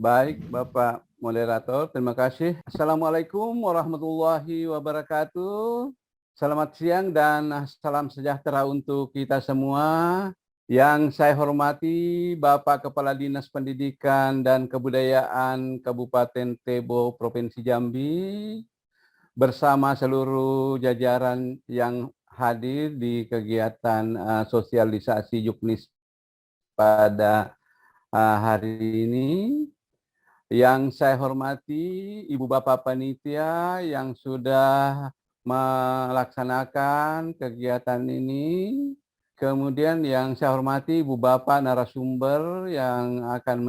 Baik, Bapak Moderator, terima kasih. Assalamualaikum warahmatullahi wabarakatuh. Selamat siang dan salam sejahtera untuk kita semua. Yang saya hormati Bapak Kepala Dinas Pendidikan dan Kebudayaan Kabupaten Tebo, Provinsi Jambi, bersama seluruh jajaran yang hadir di kegiatan sosialisasi Juknis pada hari ini. Yang saya hormati Ibu Bapak Panitia yang sudah melaksanakan kegiatan ini. Kemudian yang saya hormati Ibu Bapak narasumber yang akan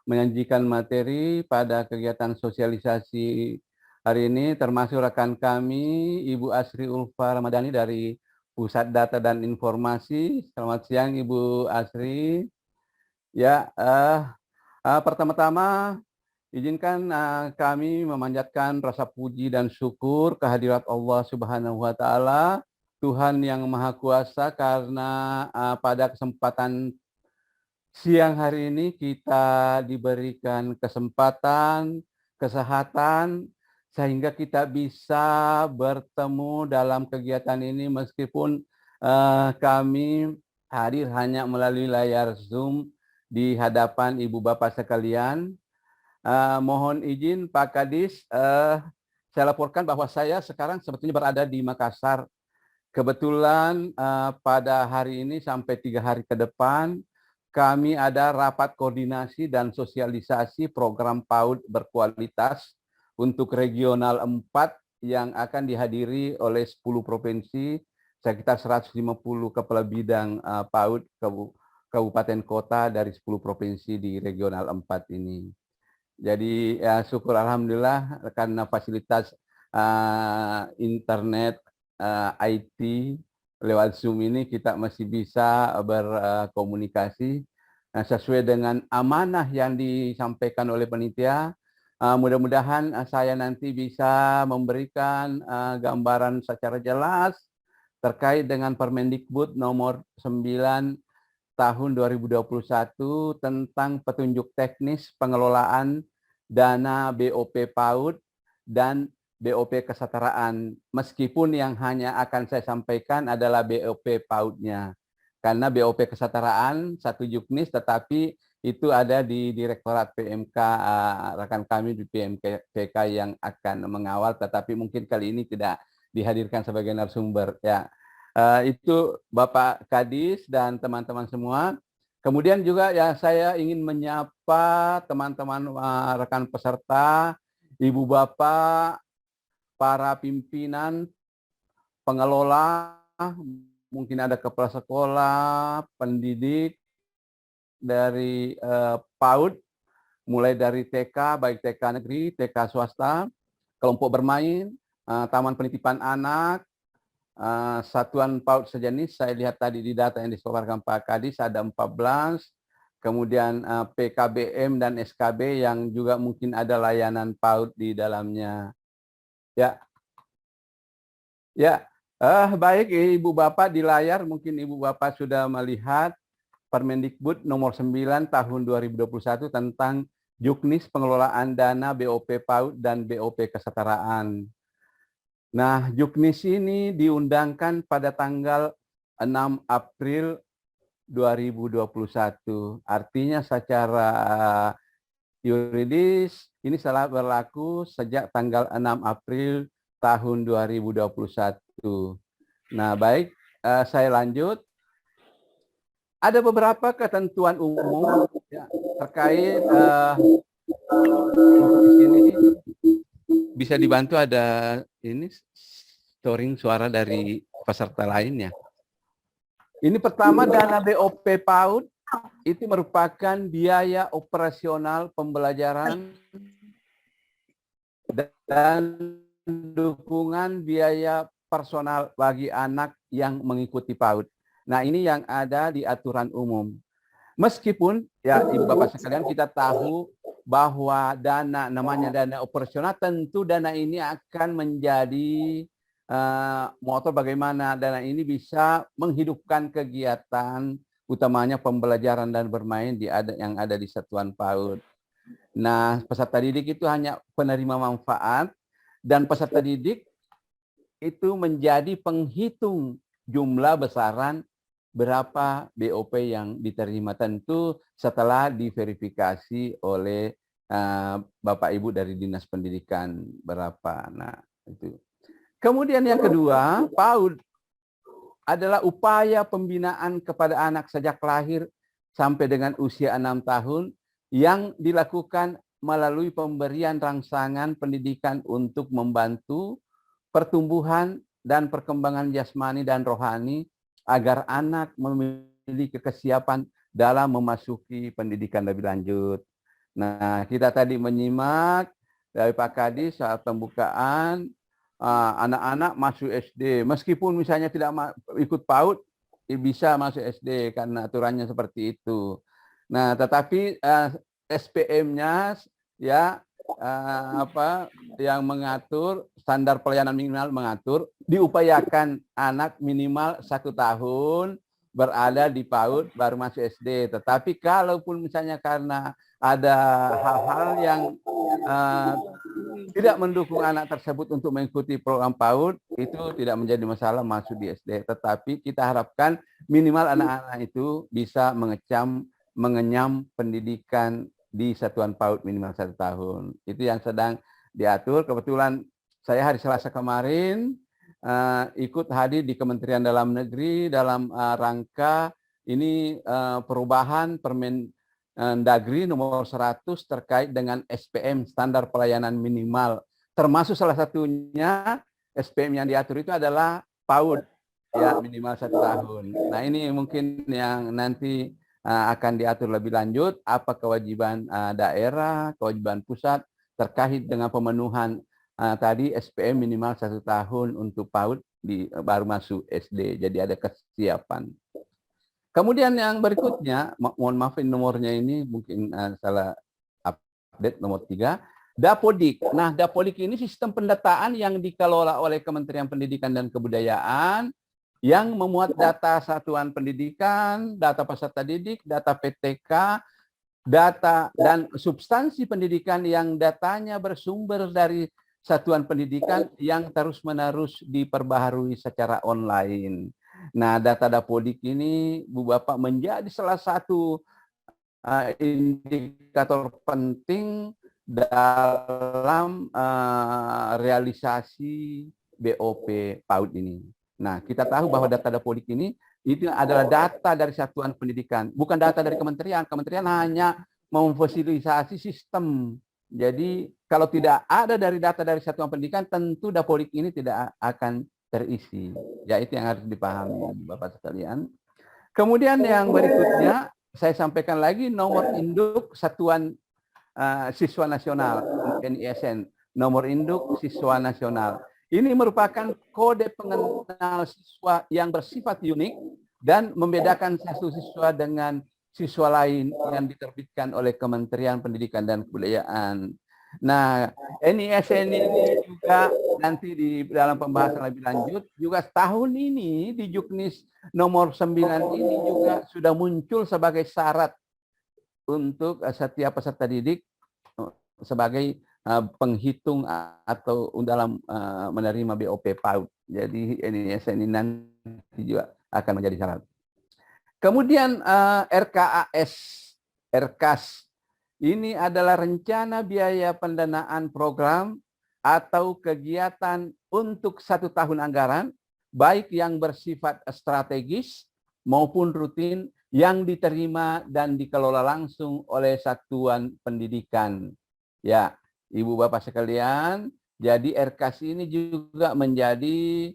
menyajikan materi pada kegiatan sosialisasi hari ini, termasuk rekan kami Ibu Asri Ulfa Ramadhani dari Pusat Data dan Informasi. Selamat siang Ibu Asri. Ya, pertama-tama izinkan kami memanjatkan rasa puji dan syukur kehadirat Allah Subhanahu wa Ta'ala, Tuhan yang Maha Kuasa, karena pada kesempatan siang hari ini kita diberikan kesempatan, kesehatan, sehingga kita bisa bertemu dalam kegiatan ini meskipun kami hadir hanya melalui layar Zoom di hadapan Ibu Bapak sekalian. Mohon izin Pak Kadis, saya laporkan bahwa saya sekarang sebetulnya berada di Makassar. Kebetulan pada hari ini sampai 3 hari ke depan, kami ada rapat koordinasi dan sosialisasi program PAUD berkualitas untuk regional 4 yang akan dihadiri oleh 10 provinsi, sekitar 150 kepala bidang PAUD kabupaten kota dari 10 provinsi di regional 4 ini. Jadi ya, syukur alhamdulillah karena fasilitas internet IT lewat Zoom ini kita masih bisa berkomunikasi sesuai dengan amanah yang disampaikan oleh panitia. Mudah-mudahan saya nanti bisa memberikan gambaran secara jelas terkait dengan Permendikbud nomor 9 tahun 2021 tentang petunjuk teknis pengelolaan dana BOP PAUD dan BOP kesetaraan. Meskipun yang hanya akan saya sampaikan adalah BOP PAUD-nya. Karena BOP kesetaraan satu Juknis, tetapi itu ada di Direktorat PMK, rekan kami di PMK yang akan mengawal, tetapi mungkin kali ini tidak dihadirkan sebagai narasumber. Ya. Itu Bapak Kadis dan teman-teman semua. Kemudian juga ya saya ingin menyapa teman-teman rekan peserta, Ibu Bapak, para pimpinan, pengelola, mungkin ada kepala sekolah, pendidik dari PAUD, mulai dari TK, baik TK negeri, TK swasta, kelompok bermain, taman penitipan anak, satuan PAUD sejenis. Saya lihat tadi di data yang disebarkan Pak Kadis ada 14, kemudian PKBM dan SKB yang juga mungkin ada layanan PAUD di dalamnya. Ya, ya, baik Ibu Bapak di layar, mungkin Ibu Bapak sudah melihat Permendikbud nomor 9 tahun 2021 tentang Juknis pengelolaan dana BOP PAUD dan BOP kesetaraan. Nah, Juknis ini diundangkan pada tanggal 6 April 2021. Artinya secara yuridis ini telah berlaku sejak tanggal 6 April tahun 2021. Nah, baik, saya lanjut. Ada beberapa ketentuan umum ya, terkait di sini. Bisa dibantu ada ini storing suara dari peserta lainnya. Ini pertama, dana BOP PAUD itu merupakan biaya operasional pembelajaran dan dukungan biaya personal bagi anak yang mengikuti PAUD. Nah, ini yang ada di aturan umum. Meskipun ya Ibu Bapak sekalian kita tahu bahwa dana namanya dana operasional, tentu dana ini akan menjadi motor bagaimana dana ini bisa menghidupkan kegiatan utamanya pembelajaran dan bermain yang ada di satuan PAUD. Nah, peserta didik itu hanya penerima manfaat, dan peserta didik itu menjadi penghitung jumlah besaran berapa BOP yang diterima, tentu setelah diverifikasi oleh Bapak Ibu dari Dinas Pendidikan berapa. Nah, itu. Kemudian yang kedua, PAUD adalah upaya pembinaan kepada anak sejak lahir sampai dengan usia 6 tahun yang dilakukan melalui pemberian rangsangan pendidikan untuk membantu pertumbuhan dan perkembangan jasmani dan rohani agar anak memiliki kesiapan dalam memasuki pendidikan lebih lanjut. Nah, kita tadi menyimak dari Pak Kadis saat pembukaan, anak-anak masuk SD. Meskipun misalnya tidak ikut PAUD, bisa masuk SD karena aturannya seperti itu. Nah, tetapi SPM-nya ya yang mengatur standar pelayanan minimal mengatur diupayakan anak minimal 1 tahun berada di PAUD baru masuk SD. Tetapi kalaupun misalnya karena ada hal-hal yang tidak mendukung anak tersebut untuk mengikuti program PAUD, itu tidak menjadi masalah masuk di SD. Tetapi kita harapkan minimal anak-anak itu bisa mengenyam pendidikan di satuan PAUD minimal 1 tahun. Itu yang sedang diatur. Kebetulan saya hari Selasa kemarin ikut hadir di Kementerian Dalam Negeri dalam rangka ini perubahan Permendagri nomor 100 terkait dengan SPM, standar pelayanan minimal. Termasuk salah satunya SPM yang diatur itu adalah PAUD, ya minimal 1 tahun. Nah, ini mungkin yang nanti akan diatur lebih lanjut, apa kewajiban daerah, kewajiban pusat terkait dengan pemenuhan tadi SPM minimal 1 tahun untuk PAUD baru masuk SD. Jadi ada kesiapan. Kemudian yang berikutnya, mohon maaf nomornya ini mungkin salah update, nomor 3. Dapodik. Nah, Dapodik ini sistem pendataan yang dikelola oleh Kementerian Pendidikan dan Kebudayaan yang memuat data satuan pendidikan, data peserta didik, data PTK, data dan substansi pendidikan yang datanya bersumber dari satuan pendidikan yang terus-menerus diperbaharui secara online. Nah, data Dapodik ini, Bu Bapak, menjadi salah satu indikator penting dalam realisasi BOP PAUD ini. Nah, kita tahu bahwa data Dapodik ini itu adalah data dari satuan pendidikan, bukan data dari kementerian. Kementerian hanya memfasilitasi sistem. Jadi kalau tidak ada dari data dari satuan pendidikan, tentu Dapodik ini tidak akan terisi. Ya, itu yang harus dipahami, Bapak sekalian. Kemudian yang berikutnya, saya sampaikan lagi nomor induk Satuan Siswa Nasional, NISN, nomor induk siswa nasional. Ini merupakan kode pengenal siswa yang bersifat unik dan membedakan satu siswa dengan siswa lain yang diterbitkan oleh Kementerian Pendidikan dan Kebudayaan. Nah, NISN ini juga nanti di dalam pembahasan lebih lanjut, juga tahun ini di Juknis nomor 9 ini juga sudah muncul sebagai syarat untuk setiap peserta didik sebagai penghitung atau dalam menerima BOP PAUD. Jadi NISN ini nanti juga akan menjadi syarat. Kemudian RKAS ini adalah rencana biaya pendanaan program atau kegiatan untuk 1 tahun anggaran, baik yang bersifat strategis maupun rutin yang diterima dan dikelola langsung oleh satuan pendidikan. Ya, Ibu Bapak sekalian, jadi RKAS ini juga menjadi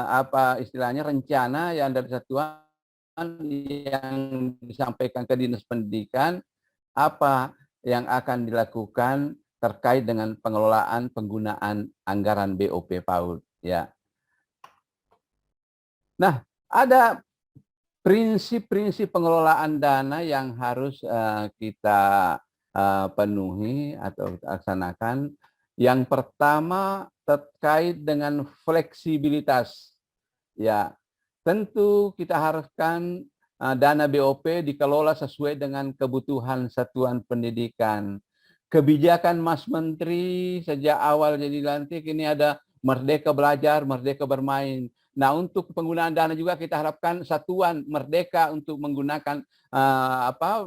apa istilahnya rencana yang dari satuan yang disampaikan ke Dinas Pendidikan apa yang akan dilakukan terkait dengan pengelolaan penggunaan anggaran BOP PAUD, ya. Nah, ada prinsip-prinsip pengelolaan dana yang harus kita penuhi atau laksanakan. Yang pertama terkait dengan fleksibilitas. Ya, tentu kita haruskan dana BOP dikelola sesuai dengan kebutuhan satuan pendidikan. kebijakan Mas Menteri sejak awal jadi lantik ini ada merdeka belajar, merdeka bermain. Nah, untuk penggunaan dana juga kita harapkan satuan merdeka untuk menggunakan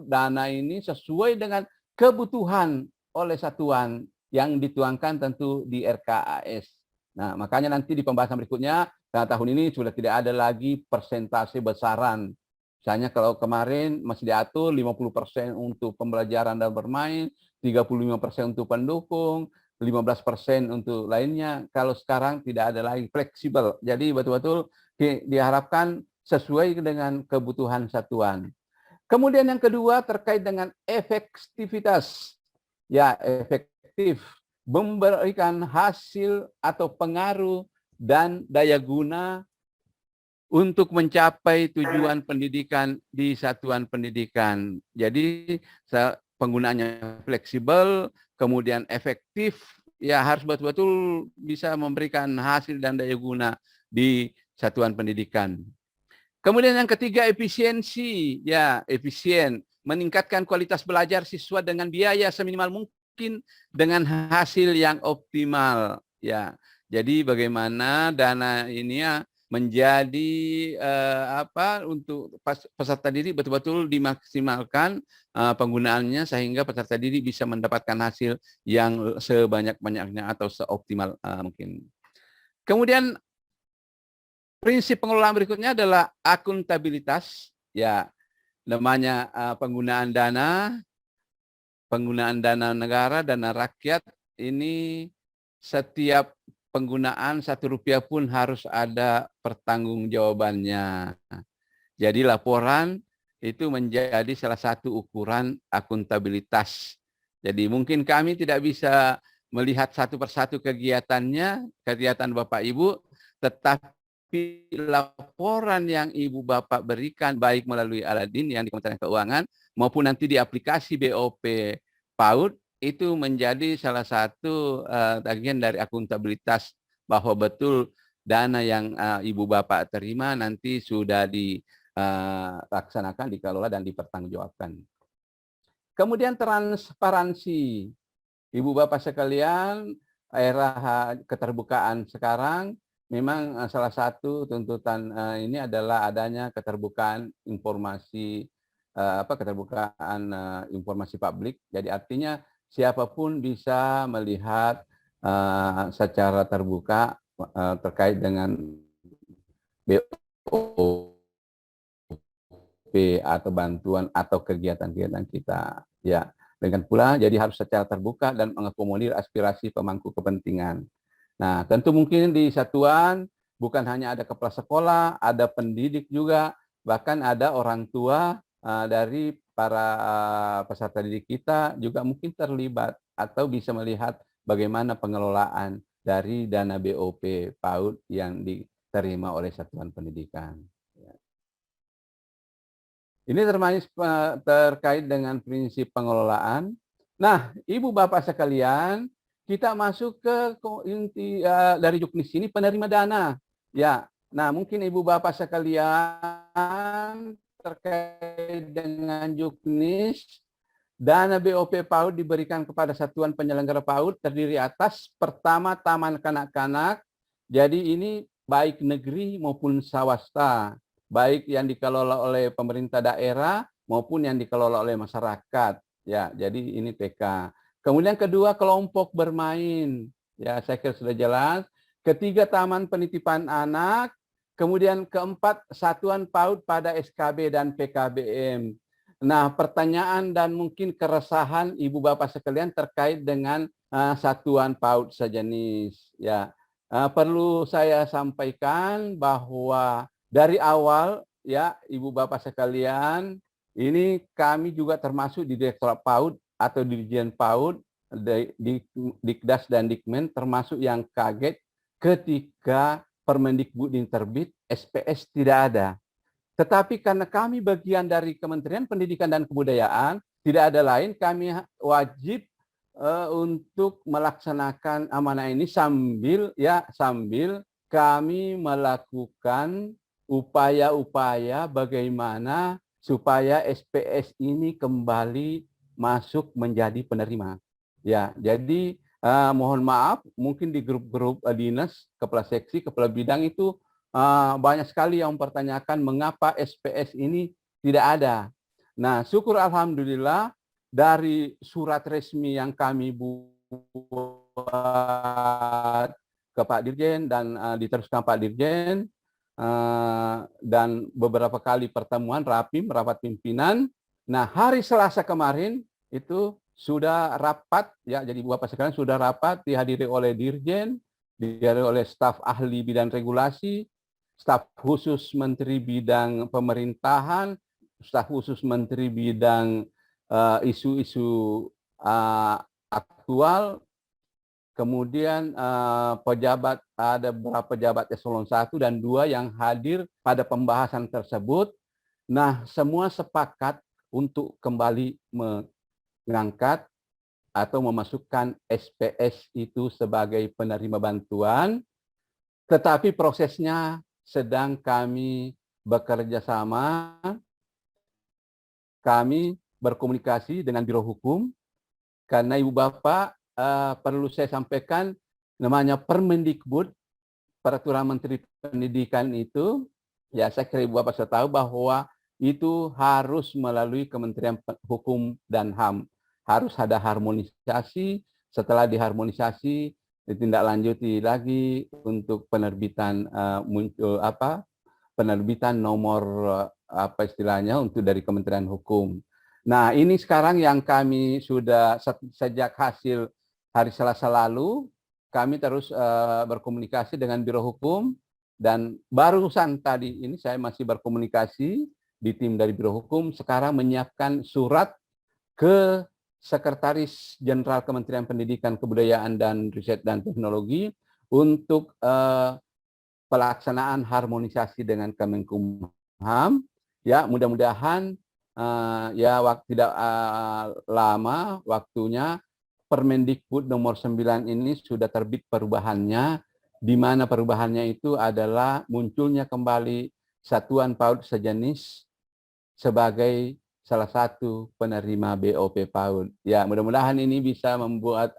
dana ini sesuai dengan kebutuhan oleh satuan yang dituangkan tentu di RKAS. Nah, makanya nanti di pembahasan berikutnya, tahun ini sudah tidak ada lagi persentase besaran. Misalnya kalau kemarin masih diatur 50% untuk pembelajaran dan bermain, 35% untuk pendukung, 15% untuk lainnya. Kalau sekarang tidak ada lagi, fleksibel. Jadi betul-betul diharapkan sesuai dengan kebutuhan satuan. Kemudian yang kedua terkait dengan efektivitas. Ya, efektif memberikan hasil atau pengaruh dan daya guna untuk mencapai tujuan pendidikan di satuan pendidikan. Jadi penggunaannya fleksibel, kemudian efektif, ya harus betul-betul bisa memberikan hasil dan daya guna di satuan pendidikan. Kemudian yang ketiga efisiensi, ya efisien, meningkatkan kualitas belajar siswa dengan biaya seminimal mungkin dengan hasil yang optimal, ya. Jadi bagaimana dana ini ya menjadi untuk peserta didik betul-betul dimaksimalkan penggunaannya sehingga peserta didik bisa mendapatkan hasil yang sebanyak-banyaknya atau seoptimal mungkin. Kemudian prinsip pengelolaan berikutnya adalah akuntabilitas, ya namanya penggunaan dana negara, dana rakyat ini setiap penggunaan 1 rupiah pun harus ada pertanggungjawabannya. Jadi laporan itu menjadi salah satu ukuran akuntabilitas. Jadi mungkin kami tidak bisa melihat satu persatu kegiatannya, kegiatan Bapak Ibu, tetapi laporan yang Ibu Bapak berikan baik melalui Aladin yang di Kementerian Keuangan maupun nanti di aplikasi BOP PAUD itu menjadi salah satu bagian dari akuntabilitas bahwa betul dana yang Ibu Bapak terima nanti sudah dilaksanakan, dikelola dan dipertanggungjawabkan. Kemudian transparansi. Ibu Bapak sekalian, era keterbukaan sekarang memang salah satu tuntutan ini adalah adanya keterbukaan informasi informasi publik. Jadi artinya siapapun bisa melihat secara terbuka terkait dengan BOP atau bantuan atau kegiatan-kegiatan kita. Ya, dengan pula jadi harus secara terbuka dan mengakomodir aspirasi pemangku kepentingan. Nah, tentu mungkin di satuan bukan hanya ada kepala sekolah, ada pendidik juga, bahkan ada orang tua dari para peserta didik kita juga mungkin terlibat atau bisa melihat bagaimana pengelolaan dari dana BOP PAUD yang diterima oleh satuan pendidikan. Ini terkait dengan prinsip pengelolaan. Nah, Ibu Bapak sekalian, kita masuk ke inti dari Juknis ini penerima dana. Ya, nah mungkin Ibu Bapak sekalian terkait dengan Juknis, dana BOP PAUD diberikan kepada satuan penyelenggara PAUD terdiri atas pertama taman kanak-kanak. Jadi ini baik negeri maupun swasta, baik yang dikelola oleh pemerintah daerah maupun yang dikelola oleh masyarakat. Ya, jadi ini TK. Kemudian kedua, kelompok bermain. Ya, saya kira sudah jelas. Ketiga, taman penitipan anak. Kemudian keempat, satuan PAUD pada SKB dan PKBM. Nah, pertanyaan dan mungkin keresahan Ibu Bapak sekalian terkait dengan satuan PAUD sejenis. Ya, perlu saya sampaikan bahwa dari awal, ya Ibu Bapak sekalian, ini kami juga termasuk di Direktorat PAUD atau Dirjen PAUD, Dikdas dan Dikmen, termasuk yang kaget ketika Permendikbud terbit, SPS tidak ada. Tetapi karena kami bagian dari Kementerian Pendidikan dan Kebudayaan, tidak ada lain, kami wajib untuk melaksanakan amanah ini sambil kami melakukan upaya-upaya bagaimana supaya SPS ini kembali masuk menjadi penerima. Ya, jadi mohon maaf, mungkin di grup-grup dinas, kepala seksi, kepala bidang itu banyak sekali yang mempertanyakan mengapa SPS ini tidak ada. Nah, syukur alhamdulillah dari surat resmi yang kami buat ke Pak Dirjen dan diteruskan Pak Dirjen dan beberapa kali pertemuan rapim, rapat pimpinan. Nah, hari Selasa kemarin itu sudah rapat ya, jadi Bapak sekalian sudah rapat dihadiri oleh Dirjen, dihadiri oleh staf ahli bidang regulasi, staf khusus Menteri Bidang Pemerintahan, staf khusus Menteri Bidang isu-isu aktual, kemudian pejabat, ada beberapa pejabat eselon 1 dan 2 yang hadir pada pembahasan tersebut. Nah, semua sepakat untuk kembali mengangkat atau memasukkan SPS itu sebagai penerima bantuan, tetapi prosesnya sedang kami bekerja sama, kami berkomunikasi dengan Biro Hukum, karena Ibu Bapak perlu saya sampaikan namanya Permendikbud, Peraturan Menteri Pendidikan itu, ya saya kira Ibu Bapak sudah tahu bahwa itu harus melalui Kementerian Hukum dan HAM. Harus ada harmonisasi, setelah diharmonisasi ditindaklanjuti lagi untuk penerbitan penerbitan nomor apa istilahnya untuk dari Kementerian Hukum. Nah, ini sekarang yang kami sudah sejak hasil hari Selasa lalu, kami terus berkomunikasi dengan Biro Hukum, dan barusan tadi ini saya masih berkomunikasi di tim dari Biro Hukum, sekarang menyiapkan surat ke Sekretaris Jenderal Kementerian Pendidikan, Kebudayaan, dan Riset dan Teknologi untuk pelaksanaan harmonisasi dengan Kemenkumham. Ya, mudah-mudahan ya tidak lama waktunya Permendikbud nomor 9 ini sudah terbit perubahannya, di mana perubahannya itu adalah munculnya kembali satuan PAUD sejenis sebagai salah satu penerima BOP PAUD. Ya, mudah-mudahan ini bisa membuat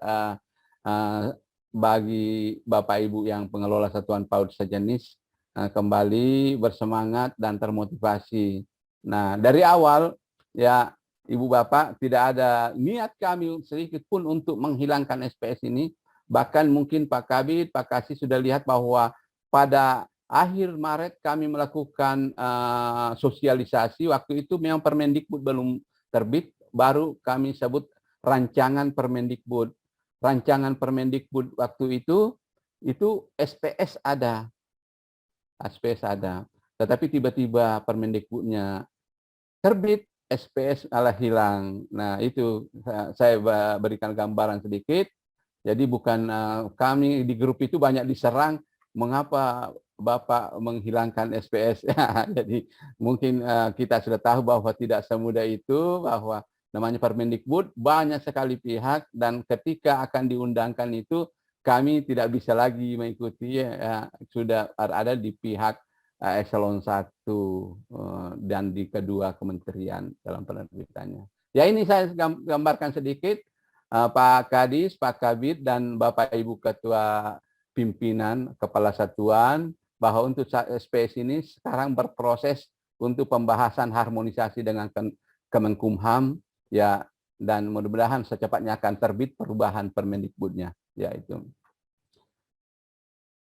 bagi Bapak Ibu yang pengelola satuan PAUD sejenis kembali bersemangat dan termotivasi. Nah, dari awal ya Ibu Bapak, tidak ada niat kami sedikit pun untuk menghilangkan SPS ini. Bahkan mungkin Pak Kabid, Pak Kasih sudah lihat bahwa pada akhir Maret kami melakukan sosialisasi. Waktu itu memang Permendikbud belum terbit, baru kami sebut rancangan Permendikbud. Rancangan Permendikbud waktu itu SPS ada. SPS ada. Tetapi tiba-tiba Permendikbudnya terbit, SPS malah hilang. Nah, itu saya berikan gambaran sedikit. Jadi bukan kami di grup itu banyak diserang, mengapa Bapak menghilangkan SPS. Jadi mungkin kita sudah tahu bahwa tidak semudah itu, bahwa namanya Permendikbud banyak sekali pihak, dan ketika akan diundangkan itu kami tidak bisa lagi mengikuti, ya, sudah ada di pihak eselon 1 dan di kedua kementerian dalam penerbitannya. Ya, ini saya gambarkan sedikit Pak Kadis, Pak Kabid, dan Bapak Ibu Ketua Pimpinan Kepala Satuan, bahwa untuk SPS ini sekarang berproses untuk pembahasan harmonisasi dengan Kemenkumham, ya, dan mudah-mudahan secepatnya akan terbit perubahan Permendikbudnya, ya itu.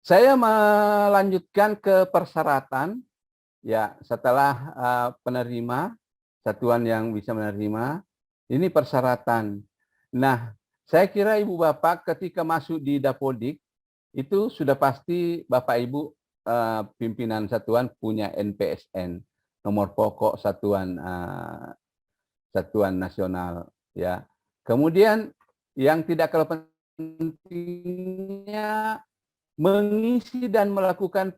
Saya melanjutkan ke persyaratan, ya, setelah penerima, satuan yang bisa menerima, ini persyaratan. Nah, saya kira Ibu Bapak ketika masuk di Dapodik, itu sudah pasti Bapak Ibu pimpinan satuan punya NPSN, nomor pokok satuan satuan nasional, ya. Kemudian yang tidak kalah pentingnya, mengisi dan melakukan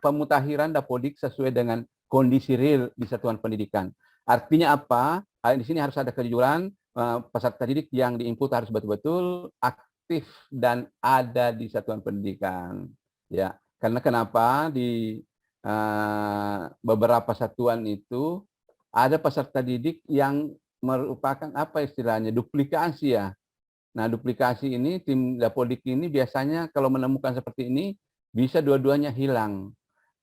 pemutakhiran Dapodik sesuai dengan kondisi real di satuan pendidikan. Artinya apa? Di sini harus ada kejujuran, peserta didik yang diinput harus betul-betul aktif dan ada di satuan pendidikan. Ya, karena kenapa di beberapa satuan itu ada peserta didik yang merupakan apa istilahnya duplikasi, ya. Nah, duplikasi ini, tim Dapodik ini biasanya kalau menemukan seperti ini, bisa dua-duanya hilang.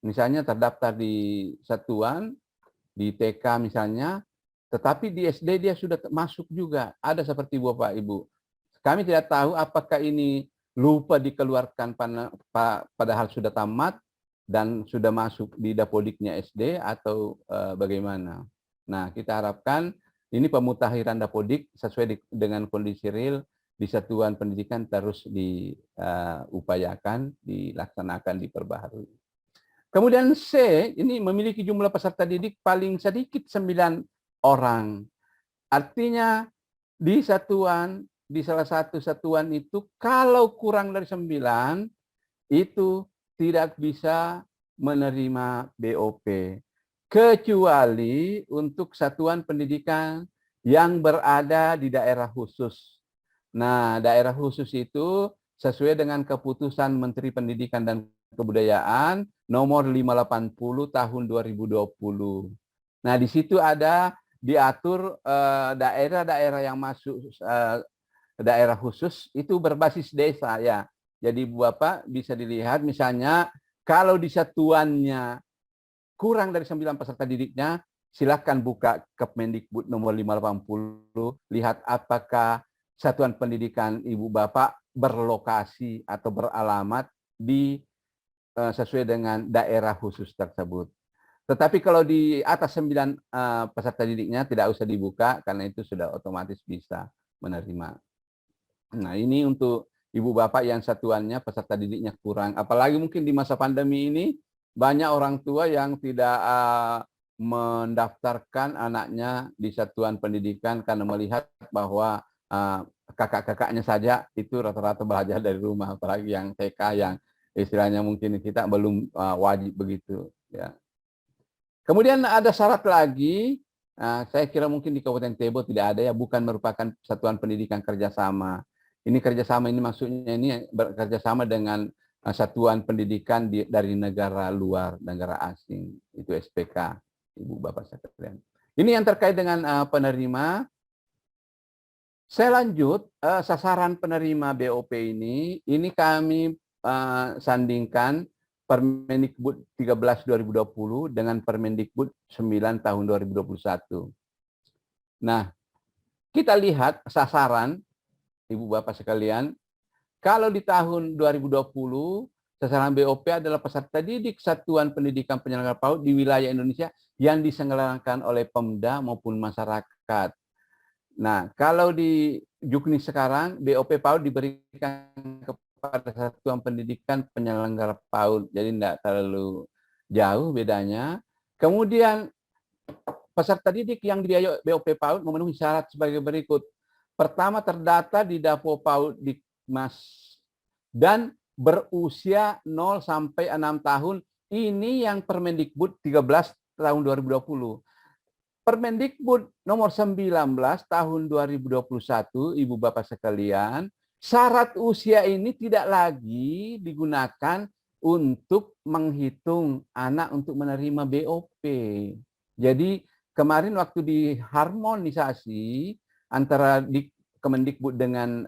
Misalnya terdaftar di satuan, di TK misalnya, tetapi di SD dia sudah masuk juga. Ada seperti Bapak Ibu. Kami tidak tahu apakah ini lupa dikeluarkan padahal sudah tamat dan sudah masuk di Dapodiknya SD atau bagaimana. Nah, kita harapkan ini pemutakhiran Dapodik sesuai dengan kondisi real di satuan pendidikan terus diupayakan, dilaksanakan, diperbaharui. Kemudian C, ini memiliki jumlah peserta didik paling sedikit 9 orang. Artinya di salah satu satuan itu kalau kurang dari 9 itu tidak bisa menerima BOP. Kecuali untuk satuan pendidikan yang berada di daerah khusus. Nah, daerah khusus itu sesuai dengan keputusan Menteri Pendidikan dan Kebudayaan nomor 580 tahun 2020. Nah, di situ ada diatur daerah-daerah yang masuk daerah khusus itu berbasis desa ya. Jadi Bapak bisa dilihat misalnya kalau di satuannya kurang dari 9 peserta didiknya, silakan buka Kemendikbud nomor 580, lihat apakah satuan pendidikan Ibu Bapak berlokasi atau beralamat di sesuai dengan daerah khusus tersebut. Tetapi kalau di atas 9 peserta didiknya tidak usah dibuka karena itu sudah otomatis bisa menerima. Nah, ini untuk Ibu Bapak yang satuannya peserta didiknya kurang. Apalagi mungkin di masa pandemi ini banyak orang tua yang tidak mendaftarkan anaknya di satuan pendidikan karena melihat bahwa kakak-kakaknya saja itu rata-rata belajar dari rumah, apalagi yang TK yang istilahnya mungkin kita belum wajib begitu. Ya. Kemudian ada syarat lagi, saya kira mungkin di Kabupaten Tebo tidak ada ya, bukan merupakan satuan pendidikan kerjasama. Ini kerjasama ini maksudnya ini bekerjasama dengan satuan pendidikan dari negara luar, negara asing, itu SPK, Ibu Bapak sekalian. Ini yang terkait dengan penerima. Saya lanjut, sasaran penerima BOP ini kami sandingkan Permendikbud 13 2020 dengan Permendikbud 9 tahun 2021. Nah, kita lihat sasaran, Ibu Bapak sekalian, kalau di tahun 2020, sasaran BOP adalah peserta didik satuan pendidikan penyelenggara PAUD di wilayah Indonesia yang diselenggarakan oleh Pemda maupun masyarakat. Nah, kalau di Juknis sekarang, BOP PAUD diberikan kepada satuan pendidikan penyelenggara PAUD. Jadi tidak terlalu jauh bedanya. Kemudian peserta didik yang dibiayai BOP PAUD memenuhi syarat sebagai berikut. Pertama, terdata di Dapo PAUD Dikmas dan berusia 0 sampai 6 tahun. Ini yang Permendikbud 13 tahun 2020. Permendikbud nomor 19 tahun 2021, Ibu Bapak sekalian, syarat usia ini tidak lagi digunakan untuk menghitung anak untuk menerima BOP. Jadi kemarin waktu diharmonisasi antara di Kemendikbud dengan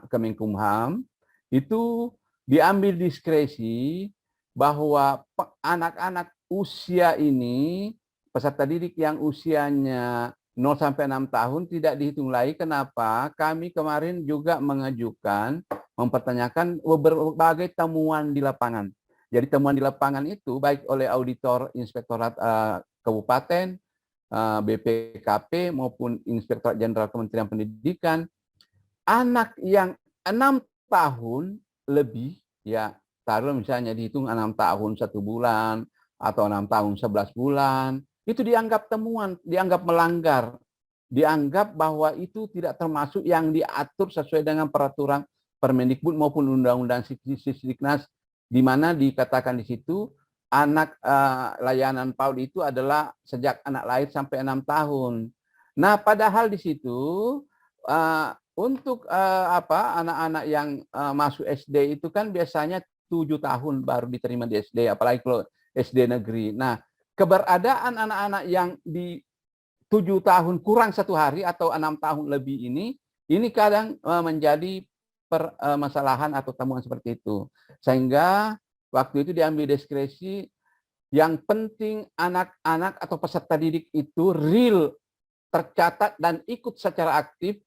Kemenkumham, itu diambil diskresi bahwa anak-anak usia ini, peserta didik yang usianya 0 sampai 6 tahun tidak dihitung lagi. Kenapa? Kami kemarin juga mengajukan, mempertanyakan berbagai temuan di lapangan. Jadi temuan di lapangan itu baik oleh auditor Inspektorat Kabupaten, BPKP maupun Inspektorat Jenderal Kementerian Pendidikan, anak yang 6 tahun lebih, ya taruh misalnya dihitung 6 tahun 1 bulan atau 6 tahun 11 bulan, itu dianggap temuan, dianggap melanggar, dianggap bahwa itu tidak termasuk yang diatur sesuai dengan peraturan Permendikbud maupun Undang-Undang Sisdiknas, di mana dikatakan di situ anak layanan PAUD itu adalah sejak anak lahir sampai 6 tahun. Nah, padahal di situ untuk anak-anak yang masuk SD itu kan biasanya 7 tahun baru diterima di SD, apalagi kalau SD negeri. Nah, keberadaan anak-anak yang di 7 tahun kurang 1 hari atau 6 tahun lebih ini Ini kadang menjadi permasalahan atau temuan seperti itu. Sehingga waktu itu diambil diskresi, yang penting anak-anak atau peserta didik itu real tercatat dan ikut secara aktif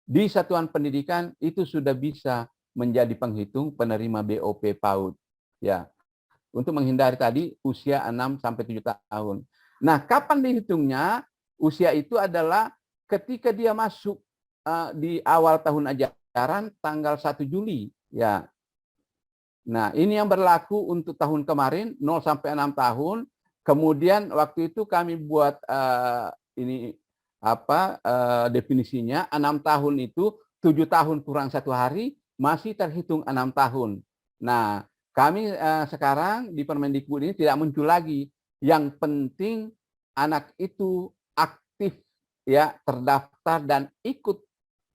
di satuan pendidikan, itu sudah bisa menjadi penghitung penerima BOP PAUD. Ya, untuk menghindari tadi usia 6 sampai 7 tahun. Nah, kapan dihitungnya? Usia itu adalah ketika dia masuk di awal tahun ajaran tanggal 1 Juli, ya. Nah, ini yang berlaku untuk tahun kemarin 0 sampai 6 tahun. Kemudian waktu itu kami buat ini definisinya, 6 tahun itu 7 tahun kurang 1 hari masih terhitung 6 tahun. Nah, kami sekarang di Permendikbud ini tidak muncul lagi. Yang penting anak itu aktif, ya, terdaftar dan ikut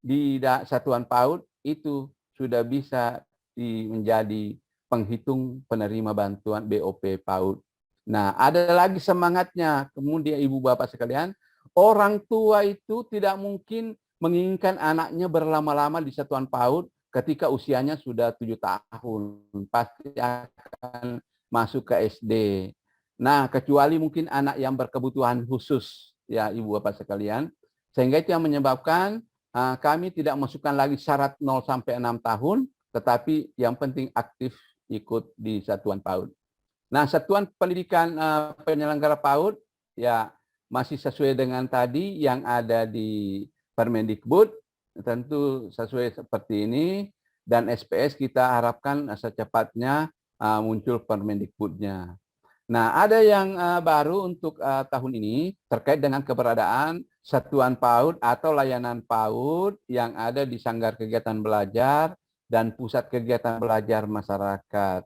di satuan PAUD, itu sudah bisa menjadi penghitung penerima bantuan BOP PAUD. Nah, ada lagi semangatnya. Kemudian Ibu Bapak sekalian, orang tua itu tidak mungkin menginginkan anaknya berlama-lama di satuan PAUD ketika usianya sudah 7 tahun. Pasti akan masuk ke SD. Nah, kecuali mungkin anak yang berkebutuhan khusus, ya Ibu Bapak sekalian. Sehingga itu yang menyebabkan kami tidak masukkan lagi syarat 0 sampai 6 tahun, tetapi yang penting aktif ikut di satuan PAUD. Nah, satuan pendidikan penyelenggara PAUD ya masih sesuai dengan tadi yang ada di Permendikbud, tentu sesuai seperti ini, dan SPS kita harapkan secepatnya muncul Permendikbudnya. Nah, ada yang baru untuk tahun ini terkait dengan keberadaan satuan PAUD atau layanan PAUD yang ada di Sanggar Kegiatan Belajar dan Pusat Kegiatan Belajar Masyarakat.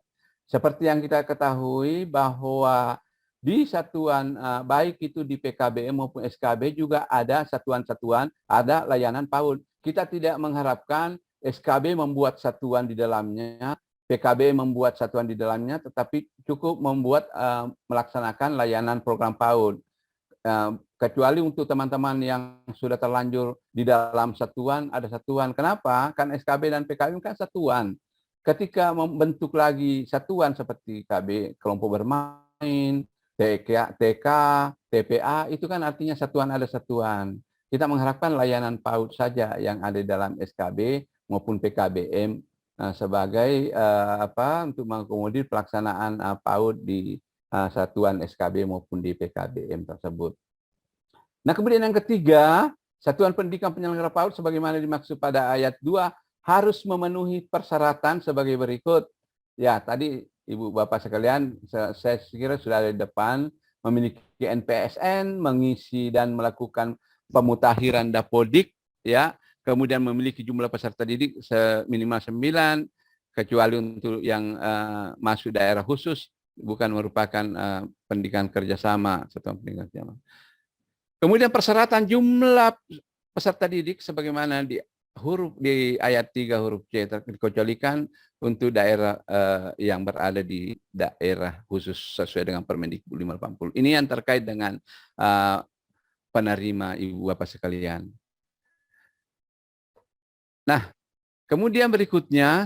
Seperti yang kita ketahui bahwa di satuan baik itu di PKBM maupun SKB juga ada satuan-satuan, ada layanan PAUD. Kita tidak mengharapkan SKB membuat satuan di dalamnya, PKB membuat satuan di dalamnya, tetapi cukup membuat melaksanakan layanan program PAUD. Kecuali untuk teman-teman yang sudah terlanjur di dalam satuan, ada satuan. Kenapa? Kan SKB dan PKB kan satuan. Ketika membentuk lagi satuan seperti KB, kelompok bermain, TK, TPA, itu kan artinya satuan ada satuan. Kita mengharapkan layanan PAUD saja yang ada dalam SKB maupun PKBM sebagai untuk mengakomodir pelaksanaan PAUD di satuan SKB maupun di PKBM tersebut. Nah, kemudian yang ketiga, satuan pendidikan penyelenggara PAUD sebagaimana dimaksud pada ayat 2 harus memenuhi persyaratan sebagai berikut. Ya, tadi Ibu Bapak sekalian, saya kira sudah ada di depan, memiliki NPSN, mengisi dan melakukan pemutakhiran Dapodik, ya, kemudian memiliki jumlah peserta didik minimal 9, kecuali untuk yang masuk daerah khusus, bukan merupakan pendidikan kerjasama, satuan pendidikan kerjasama. Kemudian persyaratan jumlah peserta didik sebagaimana di ayat 3 huruf C, dikecualikan untuk daerah yang berada di daerah khusus sesuai dengan Permendikbud 580. Ini yang terkait dengan penerima Ibu Bapak sekalian. Nah, kemudian berikutnya,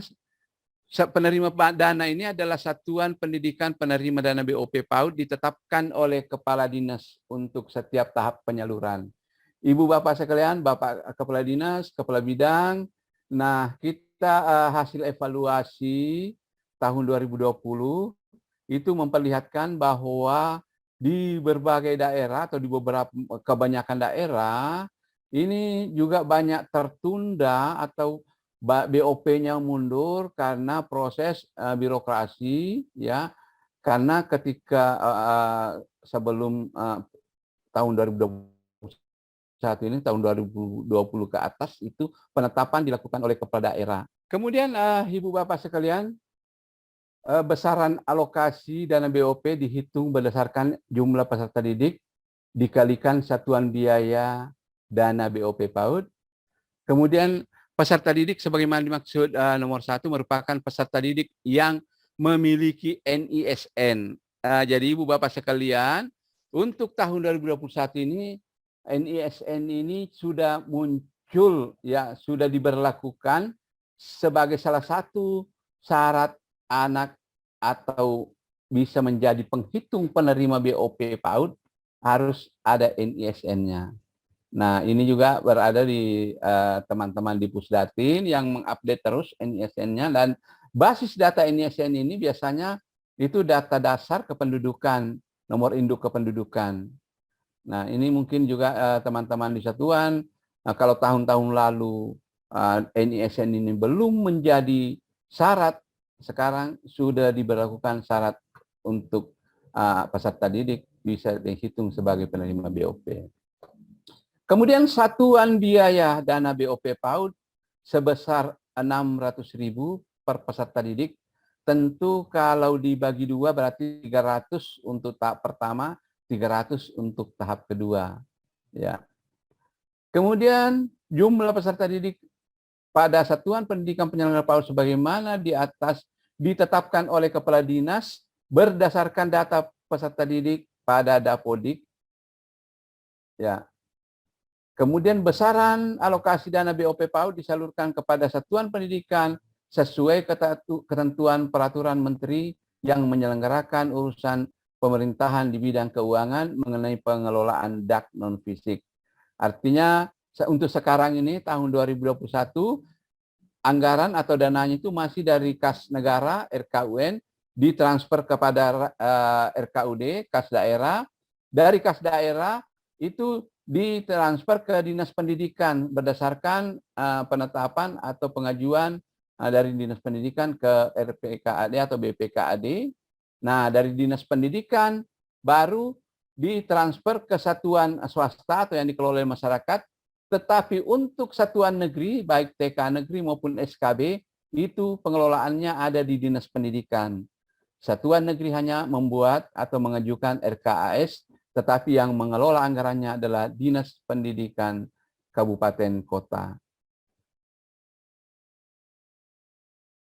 penerima dana ini adalah satuan pendidikan penerima dana BOP PAUD ditetapkan oleh Kepala Dinas untuk setiap tahap penyaluran. Ibu Bapak sekalian, Bapak Kepala Dinas, Kepala Bidang, nah kita hasil evaluasi tahun 2020 itu memperlihatkan bahwa di berbagai daerah atau di beberapa kebanyakan daerah ini juga banyak tertunda atau BOP-nya mundur karena proses birokrasi, ya, karena ketika sebelum tahun 2020 saat ini tahun 2020 ke atas itu penetapan dilakukan oleh kepala daerah. Kemudian Ibu Bapak sekalian, besaran alokasi dana BOP dihitung berdasarkan jumlah peserta didik dikalikan satuan biaya dana BOP PAUD. Kemudian peserta didik sebagaimana dimaksud nomor 1 merupakan peserta didik yang memiliki NISN. Jadi Ibu Bapak sekalian, untuk tahun 2021 ini NISN ini sudah muncul muncul, ya sudah diberlakukan sebagai salah satu syarat anak atau bisa menjadi penghitung penerima BOP PAUD harus ada NISN-nya. Nah, ini juga berada di teman-teman di Pusdatin yang mengupdate terus NISN-nya, dan basis data NISN ini biasanya itu data dasar kependudukan, nomor induk kependudukan. Nah, ini mungkin juga teman-teman di satuan, kalau tahun-tahun lalu NISN ini belum menjadi syarat, sekarang sudah diberlakukan syarat untuk peserta didik bisa dihitung sebagai penerima BOP. Kemudian satuan biaya dana BOP PAUD sebesar 600.000 per peserta didik. Tentu kalau dibagi dua berarti 300 untuk tahap pertama, 300 untuk tahap kedua. Ya. Kemudian jumlah peserta didik pada satuan pendidikan penyelenggara PAUD sebagaimana di atas ditetapkan oleh Kepala Dinas berdasarkan data peserta didik pada Dapodik. Ya. Kemudian besaran alokasi dana BOP PAUD disalurkan kepada satuan pendidikan sesuai ketentuan peraturan menteri yang menyelenggarakan urusan pemerintahan di bidang keuangan mengenai pengelolaan DAK non-fisik. Artinya untuk sekarang ini tahun 2021 anggaran atau dananya itu masih dari kas negara RKUN ditransfer kepada RKUD, kas daerah. Dari kas daerah itu ditransfer ke Dinas Pendidikan berdasarkan penetapan atau pengajuan dari Dinas Pendidikan ke RPKAD atau BPKAD. Nah, dari Dinas Pendidikan baru ditransfer ke satuan swasta atau yang dikelola oleh masyarakat, tetapi untuk satuan negeri, baik TK negeri maupun SKB, itu pengelolaannya ada di Dinas Pendidikan. Satuan negeri hanya membuat atau mengajukan RKAS, tetapi yang mengelola anggarannya adalah Dinas Pendidikan Kabupaten Kota.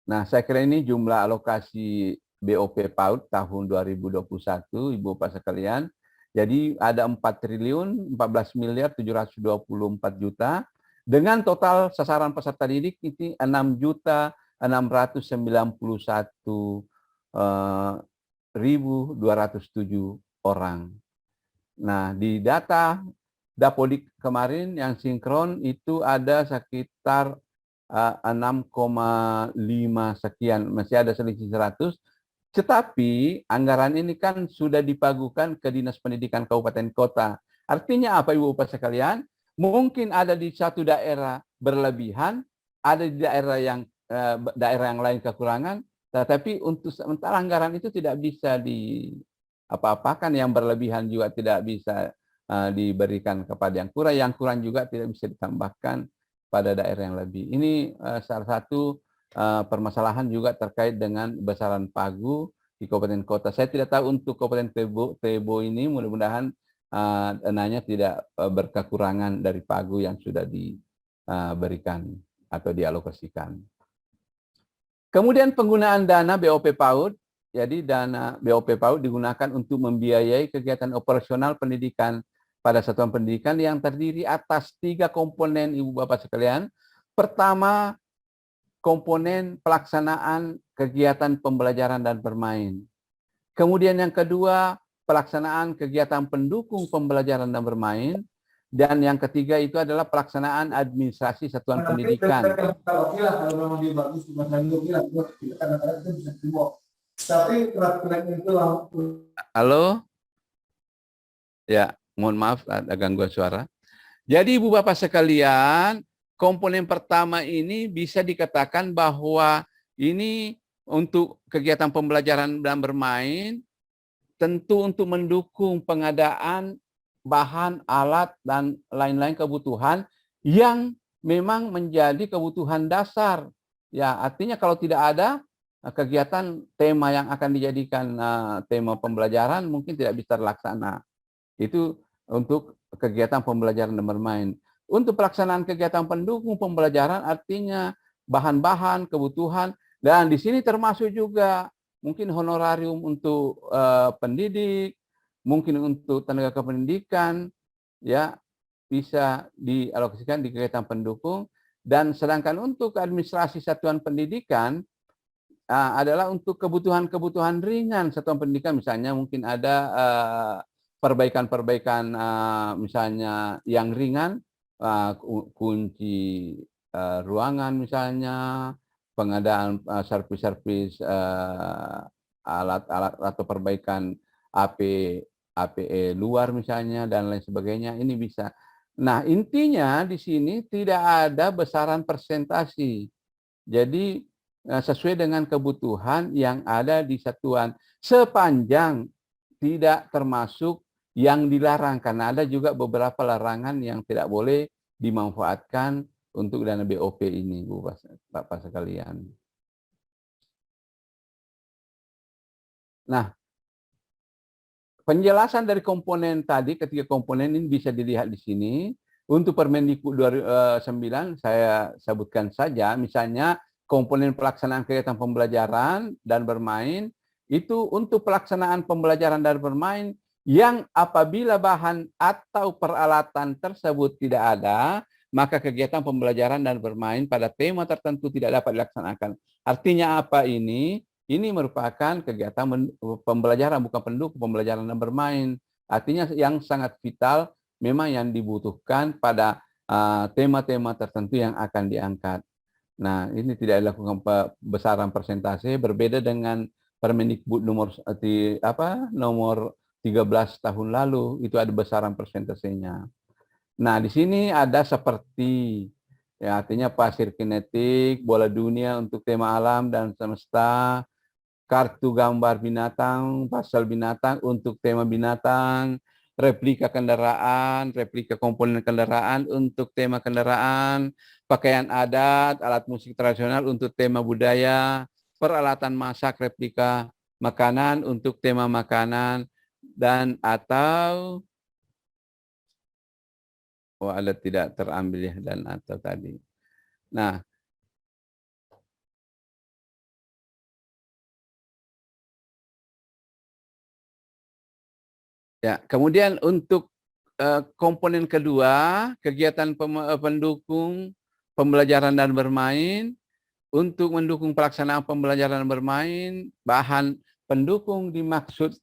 Nah, saya kira ini jumlah alokasi BOP PAUD tahun 2021, Ibu Bapak sekalian. Jadi ada 4.014.724 juta dengan total sasaran peserta didik ini 6.691.207 orang. Nah, di data Dapodik kemarin yang sinkron itu ada sekitar 6,5 sekian, masih ada selisih 100. Tetapi anggaran ini kan sudah dipagukan ke Dinas Pendidikan Kabupaten Kota. Artinya apa Ibu Bapak sekalian? Mungkin ada di satu daerah berlebihan, ada di daerah yang lain kekurangan, tetapi untuk sementara anggaran itu tidak bisa apa-apakan, yang berlebihan juga tidak bisa diberikan kepada yang kurang juga tidak bisa ditambahkan pada daerah yang lebih. Ini salah satu permasalahan juga terkait dengan besaran pagu di Kabupaten Kota. Saya tidak tahu untuk Kabupaten Tebo ini, mudah-mudahan dananya tidak berkekurangan dari pagu yang sudah diberikan atau dialokasikan. Kemudian penggunaan dana BOP PAUD. Jadi dana BOP PAUD digunakan untuk membiayai kegiatan operasional pendidikan pada satuan pendidikan yang terdiri atas 3 komponen Ibu Bapak sekalian. Pertama, komponen pelaksanaan kegiatan pembelajaran dan bermain. Kemudian yang kedua, pelaksanaan kegiatan pendukung pembelajaran dan bermain. Dan yang ketiga itu adalah pelaksanaan administrasi satuan pendidikan. Halo? Ya, mohon maaf ada gangguan suara. Jadi Ibu Bapak sekalian, komponen pertama ini bisa dikatakan bahwa ini untuk kegiatan pembelajaran dan bermain, tentu untuk mendukung pengadaan bahan, alat, dan lain-lain kebutuhan yang memang menjadi kebutuhan dasar. Ya, artinya kalau tidak ada kegiatan tema yang akan dijadikan tema pembelajaran mungkin tidak bisa terlaksana. Itu untuk kegiatan pembelajaran dan bermain. Untuk pelaksanaan kegiatan pendukung pembelajaran artinya bahan-bahan, kebutuhan, dan di sini termasuk juga mungkin honorarium untuk pendidik, mungkin untuk tenaga kependidikan, ya, bisa dialokasikan di kegiatan pendukung, dan sedangkan untuk administrasi satuan pendidikan adalah untuk kebutuhan-kebutuhan ringan satuan pendidikan, misalnya mungkin ada perbaikan-perbaikan misalnya yang ringan, kunci ruangan misalnya, pengadaan servis-servis alat-alat atau perbaikan APE luar misalnya dan lain sebagainya, ini bisa. Nah, intinya di sini tidak ada besaran persentase. Jadi sesuai dengan kebutuhan yang ada di satuan, sepanjang tidak termasuk yang dilarang, karena ada juga beberapa larangan yang tidak boleh dimanfaatkan untuk dana BOP ini, Bapak sekalian. Nah, penjelasan dari komponen tadi, ketiga komponen ini bisa dilihat di sini. Untuk Permendikbud 2009 saya sebutkan saja, misalnya komponen pelaksanaan kegiatan pembelajaran dan bermain, itu untuk pelaksanaan pembelajaran dan bermain yang apabila bahan atau peralatan tersebut tidak ada, maka kegiatan pembelajaran dan bermain pada tema tertentu tidak dapat dilaksanakan. Artinya apa ini? Ini merupakan kegiatan pembelajaran, bukan pendukung pembelajaran dan bermain. Artinya yang sangat vital memang yang dibutuhkan pada tema-tema tertentu yang akan diangkat. Nah, ini tidak dilakukan besaran persentase, berbeda dengan Permendikbud nomor 13 tahun lalu, itu ada besaran persentasenya. Nah, di sini ada seperti, ya, artinya pasir kinetik, bola dunia untuk tema alam dan semesta, kartu gambar binatang, pasal binatang untuk tema binatang, replika kendaraan, replika komponen kendaraan untuk tema kendaraan, pakaian adat, alat musik tradisional untuk tema budaya, peralatan masak replika makanan untuk tema makanan, dan atau ada tidak terambil ya, dan atau tadi. Nah, ya, kemudian untuk komponen kedua, kegiatan pendukung pembelajaran dan bermain, untuk mendukung pelaksanaan pembelajaran dan bermain, bahan pendukung dimaksud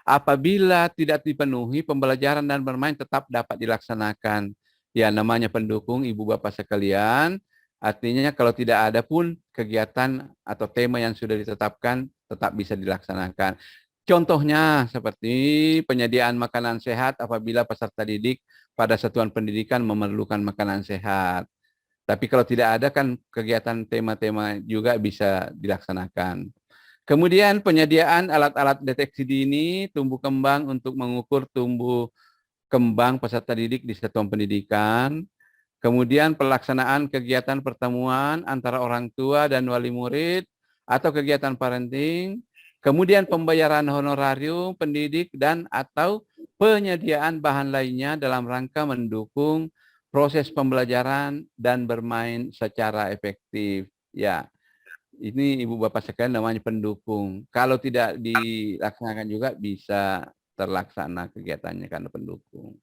apabila tidak dipenuhi, pembelajaran dan bermain tetap dapat dilaksanakan. Ya, namanya pendukung, Ibu Bapak sekalian, artinya kalau tidak ada pun kegiatan atau tema yang sudah ditetapkan tetap bisa dilaksanakan. Contohnya seperti penyediaan makanan sehat apabila peserta didik pada satuan pendidikan memerlukan makanan sehat. Tapi kalau tidak ada kan kegiatan tema-tema juga bisa dilaksanakan. Kemudian penyediaan alat-alat deteksi dini tumbuh kembang untuk mengukur tumbuh kembang peserta didik di satuan pendidikan. Kemudian pelaksanaan kegiatan pertemuan antara orang tua dan wali murid atau kegiatan parenting. Kemudian pembayaran honorarium pendidik dan atau penyediaan bahan lainnya dalam rangka mendukung proses pembelajaran dan bermain secara efektif. Ya, ini Ibu Bapak sekalian namanya pendukung. Kalau tidak dilaksanakan juga bisa terlaksana kegiatannya karena pendukung.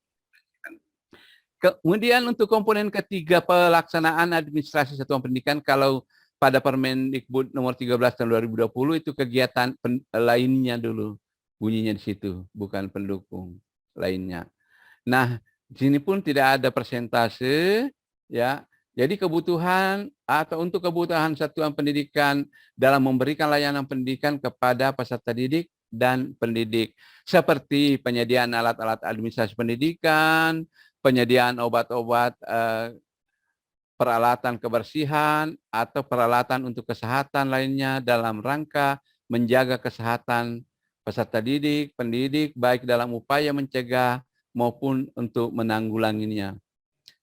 Kemudian untuk komponen ketiga pelaksanaan administrasi satuan pendidikan, kalau pada Permendikbud nomor 13 tahun 2020 itu kegiatan lainnya dulu. Bunyinya di situ, bukan pendukung lainnya. Nah, di sini pun tidak ada persentase, ya. Jadi kebutuhan atau untuk kebutuhan satuan pendidikan dalam memberikan layanan pendidikan kepada peserta didik dan pendidik, seperti penyediaan alat-alat administrasi pendidikan, penyediaan obat-obat, peralatan kebersihan, atau peralatan untuk kesehatan lainnya dalam rangka menjaga kesehatan peserta didik, pendidik, baik dalam upaya mencegah maupun untuk menanggulanginya.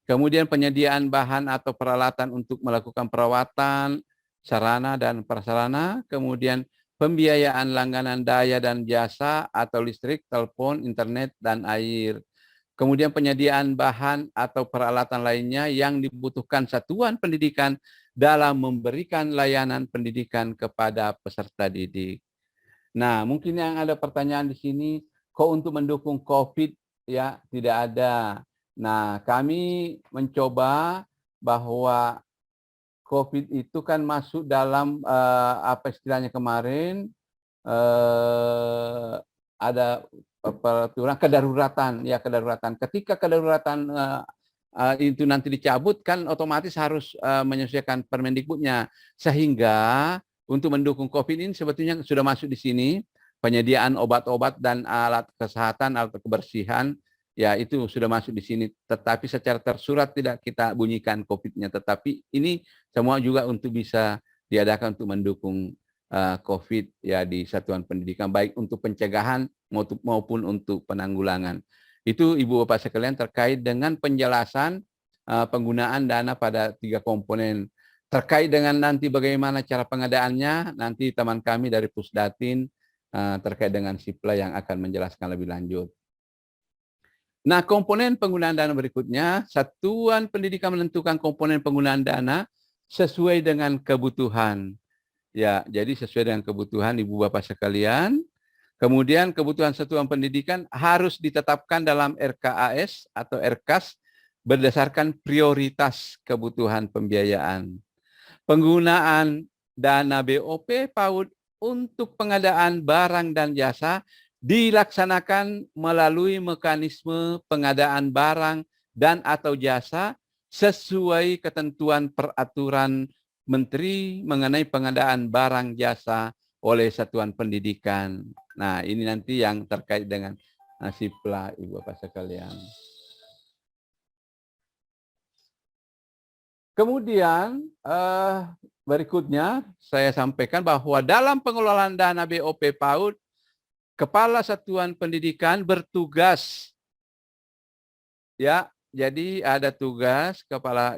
Kemudian penyediaan bahan atau peralatan untuk melakukan perawatan, sarana dan prasarana, kemudian pembiayaan langganan daya dan jasa atau listrik, telepon, internet, dan air. Kemudian penyediaan bahan atau peralatan lainnya yang dibutuhkan satuan pendidikan dalam memberikan layanan pendidikan kepada peserta didik. Nah, mungkin yang ada pertanyaan di sini, kok untuk mendukung COVID ya tidak ada. Nah, kami mencoba bahwa COVID itu kan masuk dalam apa istilahnya kemarin, ada peraturan kedaruratan, ya kedaruratan. Ketika kedaruratan itu nanti dicabut, kan otomatis harus menyesuaikan Permendikbudnya. Sehingga untuk mendukung COVID ini sebetulnya sudah masuk di sini penyediaan obat-obat dan alat kesehatan, alat kebersihan, ya itu sudah masuk di sini. Tetapi secara tersurat tidak kita bunyikan COVID-nya. Tetapi ini semua juga untuk bisa diadakan untuk mendukung COVID ya di satuan pendidikan, baik untuk pencegahan maupun untuk penanggulangan. Itu Ibu Bapak sekalian terkait dengan penjelasan penggunaan dana pada 3 komponen. Terkait dengan nanti bagaimana cara pengadaannya, nanti teman kami dari Pusdatin terkait dengan Sipla yang akan menjelaskan lebih lanjut. Nah, komponen penggunaan dana berikutnya, satuan pendidikan menentukan komponen penggunaan dana sesuai dengan kebutuhan. Ya, jadi sesuai dengan kebutuhan Ibu Bapak sekalian. Kemudian kebutuhan satuan pendidikan harus ditetapkan dalam RKAS atau RKAS berdasarkan prioritas kebutuhan pembiayaan. Penggunaan dana BOP PAUD untuk pengadaan barang dan jasa dilaksanakan melalui mekanisme pengadaan barang dan atau jasa sesuai ketentuan peraturan Menteri mengenai pengadaan barang jasa oleh satuan pendidikan. Nah, ini nanti yang terkait dengan Sipla, Ibu Bapak sekalian. Kemudian berikutnya saya sampaikan bahwa dalam pengelolaan dana BOP PAUD, Kepala Satuan Pendidikan bertugas, ya, jadi ada tugas kepala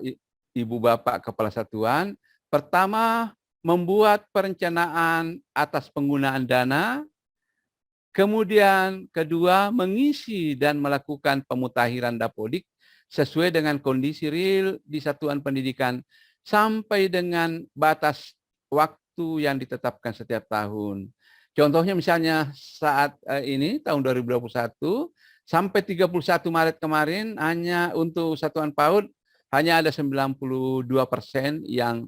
Ibu Bapak Kepala Satuan. Pertama, membuat perencanaan atas penggunaan dana. Kemudian kedua, mengisi dan melakukan pemutakhiran dapodik sesuai dengan kondisi real di satuan pendidikan sampai dengan batas waktu yang ditetapkan setiap tahun. Contohnya misalnya saat ini tahun 2021 sampai 31 Maret kemarin hanya untuk satuan PAUD hanya ada 92% yang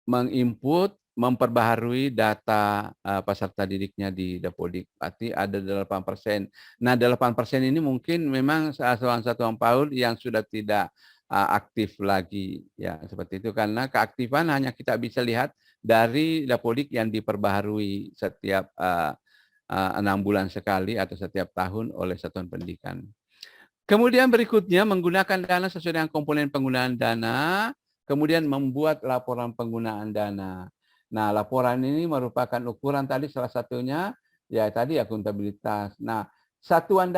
menginput, memperbaharui data peserta didiknya di Dapodik. Berarti ada 8%. Nah, 8% ini mungkin memang satuan-satuan PAUD yang sudah tidak aktif lagi. Ya, seperti itu. Karena keaktifan hanya kita bisa lihat dari Dapodik yang diperbaharui setiap 6 bulan sekali atau setiap tahun oleh satuan pendidikan. Kemudian berikutnya menggunakan dana sesuai dengan komponen penggunaan dana, kemudian membuat laporan penggunaan dana. Nah, laporan ini merupakan ukuran tadi salah satunya ya tadi akuntabilitas. Nah, satuan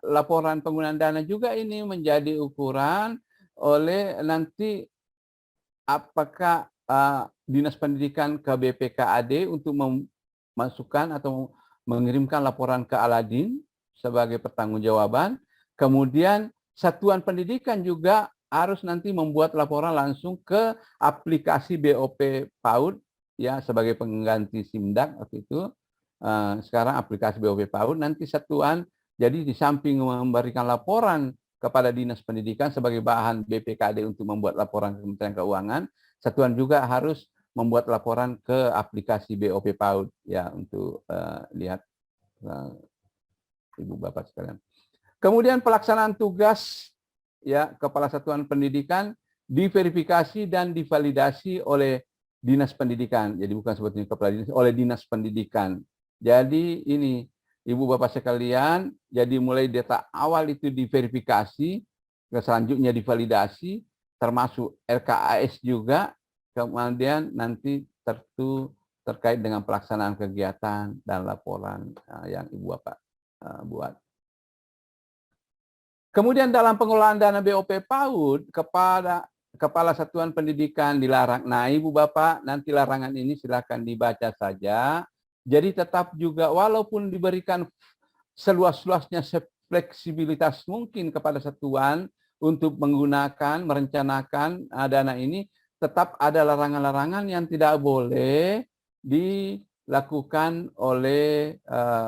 laporan penggunaan dana juga ini menjadi ukuran oleh nanti apakah Dinas Pendidikan ke BPKAD untuk memasukkan atau mengirimkan laporan ke Aladin sebagai pertanggungjawaban. Kemudian satuan pendidikan juga harus nanti membuat laporan langsung ke aplikasi BOP PAUD ya sebagai pengganti Simdak waktu itu. Sekarang aplikasi BOP PAUD nanti satuan jadi di samping memberikan laporan kepada Dinas Pendidikan sebagai bahan BPKD untuk membuat laporan ke Kementerian Keuangan, satuan juga harus membuat laporan ke aplikasi BOP PAUD ya untuk lihat Ibu Bapak sekalian. Kemudian pelaksanaan tugas ya Kepala Satuan Pendidikan diverifikasi dan divalidasi oleh Dinas Pendidikan. Jadi bukan sebetulnya Kepala Dinas, oleh Dinas Pendidikan. Jadi ini Ibu Bapak sekalian, jadi mulai data awal itu diverifikasi, selanjutnya divalidasi, termasuk RKAS juga, kemudian nanti terkait dengan pelaksanaan kegiatan dan laporan yang Ibu Bapak buat. Kemudian dalam pengelolaan dana BOP PAUD, Kepala Satuan Pendidikan dilarang. Nah, Ibu Bapak, nanti larangan ini silakan dibaca saja. Jadi tetap juga walaupun diberikan seluas-luasnya fleksibilitas mungkin kepada satuan untuk menggunakan, merencanakan dana ini, tetap ada larangan-larangan yang tidak boleh dilakukan oleh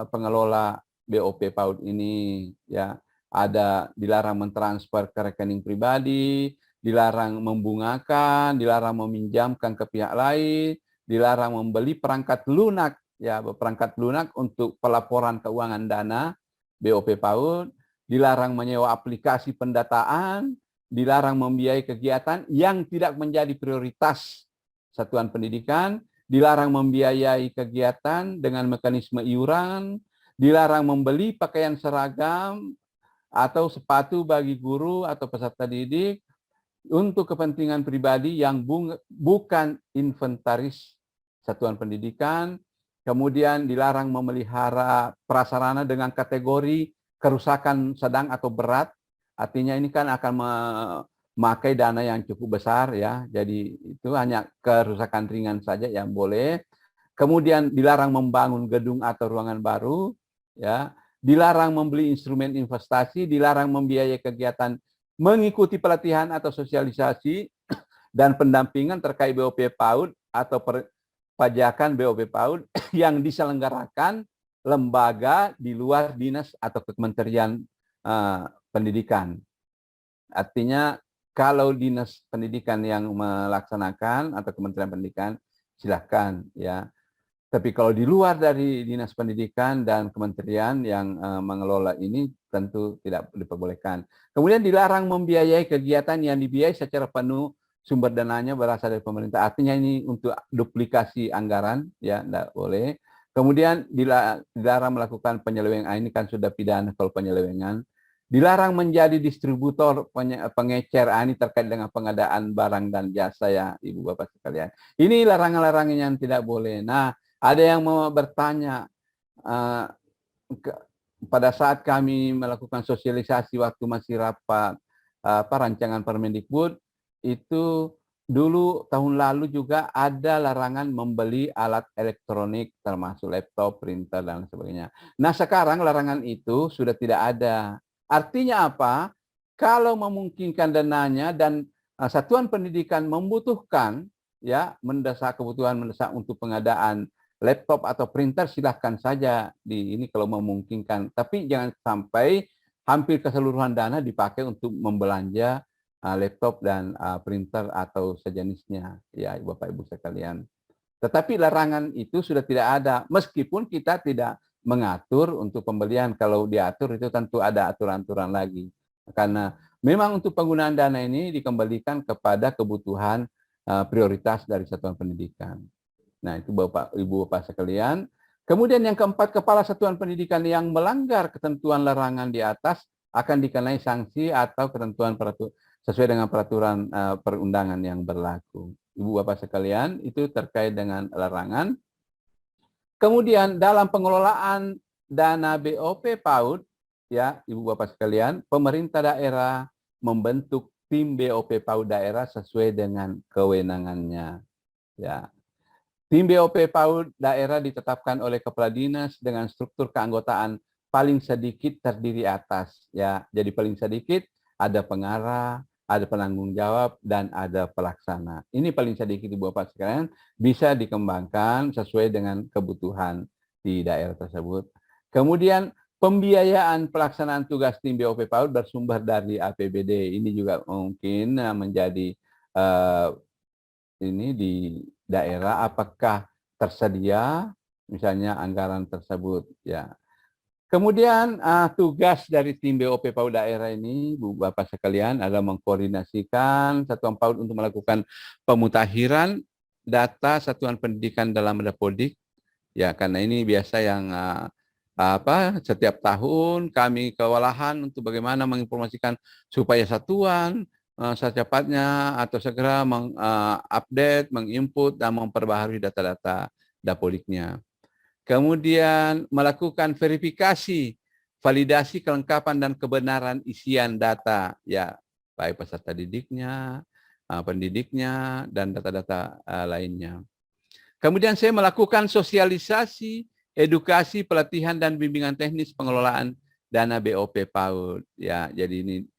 pengelola BOP PAUD ini, ya. Ada dilarang mentransfer ke rekening pribadi, dilarang membungakan, dilarang meminjamkan ke pihak lain, dilarang membeli perangkat lunak, ya, perangkat lunak untuk pelaporan keuangan dana BOP PAUD, dilarang menyewa aplikasi pendataan, dilarang membiayai kegiatan yang tidak menjadi prioritas satuan pendidikan, dilarang membiayai kegiatan dengan mekanisme iuran, dilarang membeli pakaian seragam atau sepatu bagi guru atau peserta didik untuk kepentingan pribadi yang bukan inventaris satuan pendidikan. Kemudian dilarang memelihara prasarana dengan kategori kerusakan sedang atau berat. Artinya ini kan akan memakai dana yang cukup besar, ya. Jadi itu hanya kerusakan ringan saja yang boleh. Kemudian dilarang membangun gedung atau ruangan baru, ya. Dilarang membeli instrumen investasi, dilarang membiayai kegiatan mengikuti pelatihan atau sosialisasi dan pendampingan terkait BOP PAUD atau pajakan BOP PAUD yang diselenggarakan lembaga di luar dinas atau kementerian pendidikan. Artinya kalau dinas pendidikan yang melaksanakan atau kementerian pendidikan, silakan, ya. Tapi kalau di luar dari dinas pendidikan dan kementerian yang mengelola ini tentu tidak diperbolehkan. Kemudian dilarang membiayai kegiatan yang dibiayai secara penuh sumber dananya berasal dari pemerintah. Artinya ini untuk duplikasi anggaran, ya, tidak boleh. Kemudian dilarang melakukan penyelewengan, ini kan sudah pidana kalau penyelewengan. Dilarang menjadi distributor pengecer, ini terkait dengan pengadaan barang dan jasa, ya, Ibu Bapak sekalian. Ini larangan-larangan yang tidak boleh. Nah, ada yang mau bertanya, pada saat kami melakukan sosialisasi waktu masih rapat rancangan Permendikbud, itu dulu tahun lalu juga ada larangan membeli alat elektronik termasuk laptop, printer, dan sebagainya. Nah, sekarang larangan itu sudah tidak ada. Artinya apa? Kalau memungkinkan dananya dan satuan pendidikan membutuhkan, ya, kebutuhan mendesak untuk pengadaan laptop atau printer, silahkan saja ini kalau memungkinkan. Tapi jangan sampai hampir keseluruhan dana dipakai untuk membelanja laptop dan printer atau sejenisnya, ya, Bapak Ibu sekalian. Tetapi larangan itu sudah tidak ada, meskipun kita tidak mengatur untuk pembelian. Kalau diatur itu tentu ada aturan-aturan lagi. Karena memang untuk penggunaan dana ini dikembalikan kepada kebutuhan prioritas dari satuan pendidikan. Nah, itu Bapak, Ibu, Bapak sekalian. Kemudian yang keempat, kepala satuan pendidikan yang melanggar ketentuan larangan di atas akan dikenai sanksi atau ketentuan sesuai dengan peraturan perundangan yang berlaku. Ibu, Bapak sekalian, itu terkait dengan larangan. Kemudian dalam pengelolaan dana BOP PAUD, ya, Ibu, Bapak sekalian, pemerintah daerah membentuk tim BOP PAUD daerah sesuai dengan kewenangannya, ya. Tim BOP PAUD daerah ditetapkan oleh kepala dinas dengan struktur keanggotaan paling sedikit terdiri atas, ya. Jadi paling sedikit ada pengarah, ada penanggung jawab, dan ada pelaksana. Ini paling sedikit, Ibu Bapak sekalian, bisa dikembangkan sesuai dengan kebutuhan di daerah tersebut. Kemudian pembiayaan pelaksanaan tugas tim BOP PAUD bersumber dari APBD. Ini juga mungkin menjadi ini di daerah, apakah tersedia misalnya anggaran tersebut, ya. Kemudian tugas dari tim BOP PAUD daerah ini, Bu Bapak sekalian, adalah mengkoordinasikan satuan PAUD untuk melakukan pemutakhiran data satuan pendidikan dalam Dapodik, ya, karena ini biasa yang setiap tahun kami kewalahan untuk bagaimana menginformasikan supaya satuan secepatnya atau segera mengupdate, menginput, dan memperbaharui data-data Dapodiknya. Kemudian melakukan verifikasi, validasi kelengkapan dan kebenaran isian data, ya, baik peserta didiknya, pendidiknya, dan data-data lainnya. Kemudian saya melakukan sosialisasi, edukasi, pelatihan, dan bimbingan teknis pengelolaan dana BOP PAUD. Ya, jadi ini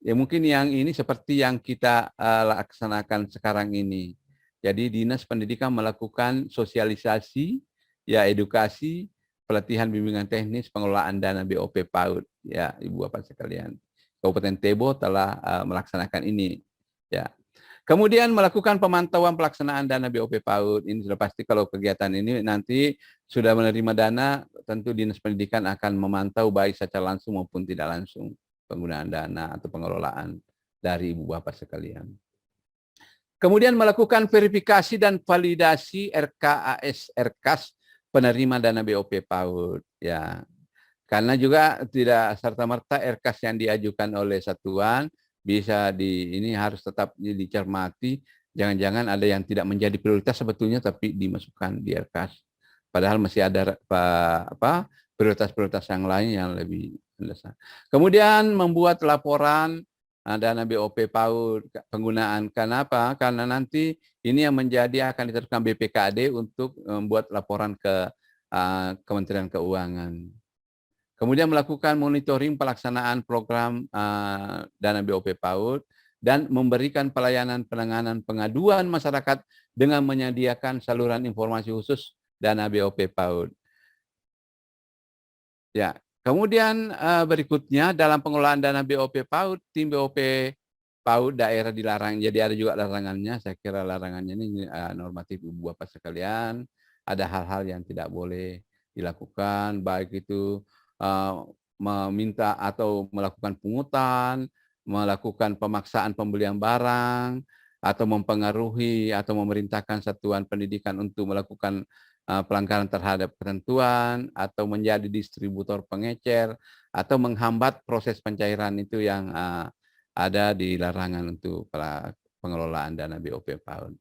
ya mungkin yang ini seperti yang kita laksanakan sekarang ini. Jadi Dinas Pendidikan melakukan sosialisasi, ya, edukasi, pelatihan bimbingan teknis pengelolaan dana BOP PAUD. Ya, Ibu Bapak sekalian. Kabupaten Tebo telah melaksanakan ini. Ya. Kemudian melakukan pemantauan pelaksanaan dana BOP PAUD. Ini sudah pasti kalau kegiatan ini nanti sudah menerima dana, tentu Dinas Pendidikan akan memantau baik secara langsung maupun tidak langsung penggunaan dana atau pengelolaan dari Ibu Bapak sekalian. Kemudian melakukan verifikasi dan validasi RKAS penerima dana BOP PAUD. Ya, karena juga tidak serta-merta RKAS yang diajukan oleh satuan bisa ini harus tetap dicermati. Jangan-jangan ada yang tidak menjadi prioritas sebetulnya tapi dimasukkan di RKAS. Padahal masih ada prioritas-prioritas yang lain yang lebih mendesak. Kemudian membuat laporan dana BOP PAUD penggunaan. Kenapa? Karena nanti ini yang menjadi akan diteruskan BPKAD untuk membuat laporan ke Kementerian Keuangan. Kemudian melakukan monitoring pelaksanaan program dana BOP PAUD dan memberikan pelayanan penanganan pengaduan masyarakat dengan menyediakan saluran informasi khusus dana BOP PAUD. Ya, kemudian berikutnya dalam pengelolaan dana BOP PAUD, tim BOP PAUD daerah dilarang. Jadi ada juga larangannya. Saya kira larangannya ini normatif Ibu Bapak sekalian. Ada hal-hal yang tidak boleh dilakukan, baik itu meminta atau melakukan pungutan, melakukan pemaksaan pembelian barang, atau mempengaruhi atau memerintahkan satuan pendidikan untuk melakukan pelanggaran terhadap ketentuan, atau menjadi distributor pengecer, atau menghambat proses pencairan itu yang ada di larangan untuk pengelolaan dana BOP PAUD.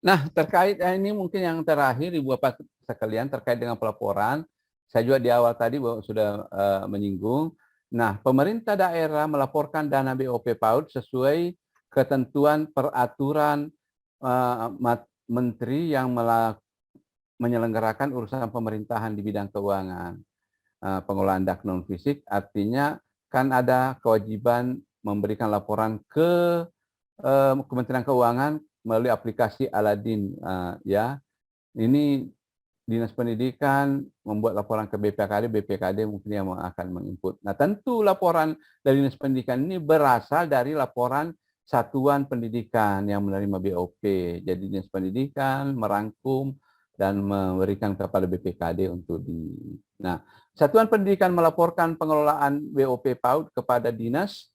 Nah, terkait ini mungkin yang terakhir Ibu Bapak sekalian terkait dengan pelaporan, saya juga di awal tadi sudah menyinggung. Nah, pemerintah daerah melaporkan dana BOP PAUD sesuai ketentuan peraturan menteri yang menyelenggarakan urusan pemerintahan di bidang keuangan. Pengelolaan dak non fisik artinya kan ada kewajiban memberikan laporan ke Kementerian Keuangan melalui aplikasi Aladin. Ya, ini Dinas Pendidikan membuat laporan ke BPKD, BPKD mungkin yang akan menginput. Nah, tentu laporan dari Dinas Pendidikan ini berasal dari laporan Satuan Pendidikan yang menerima BOP. Jadi Dinas Pendidikan merangkum dan memberikan kepada BPKD untuk Nah, Satuan Pendidikan melaporkan pengelolaan BOP PAUD kepada Dinas,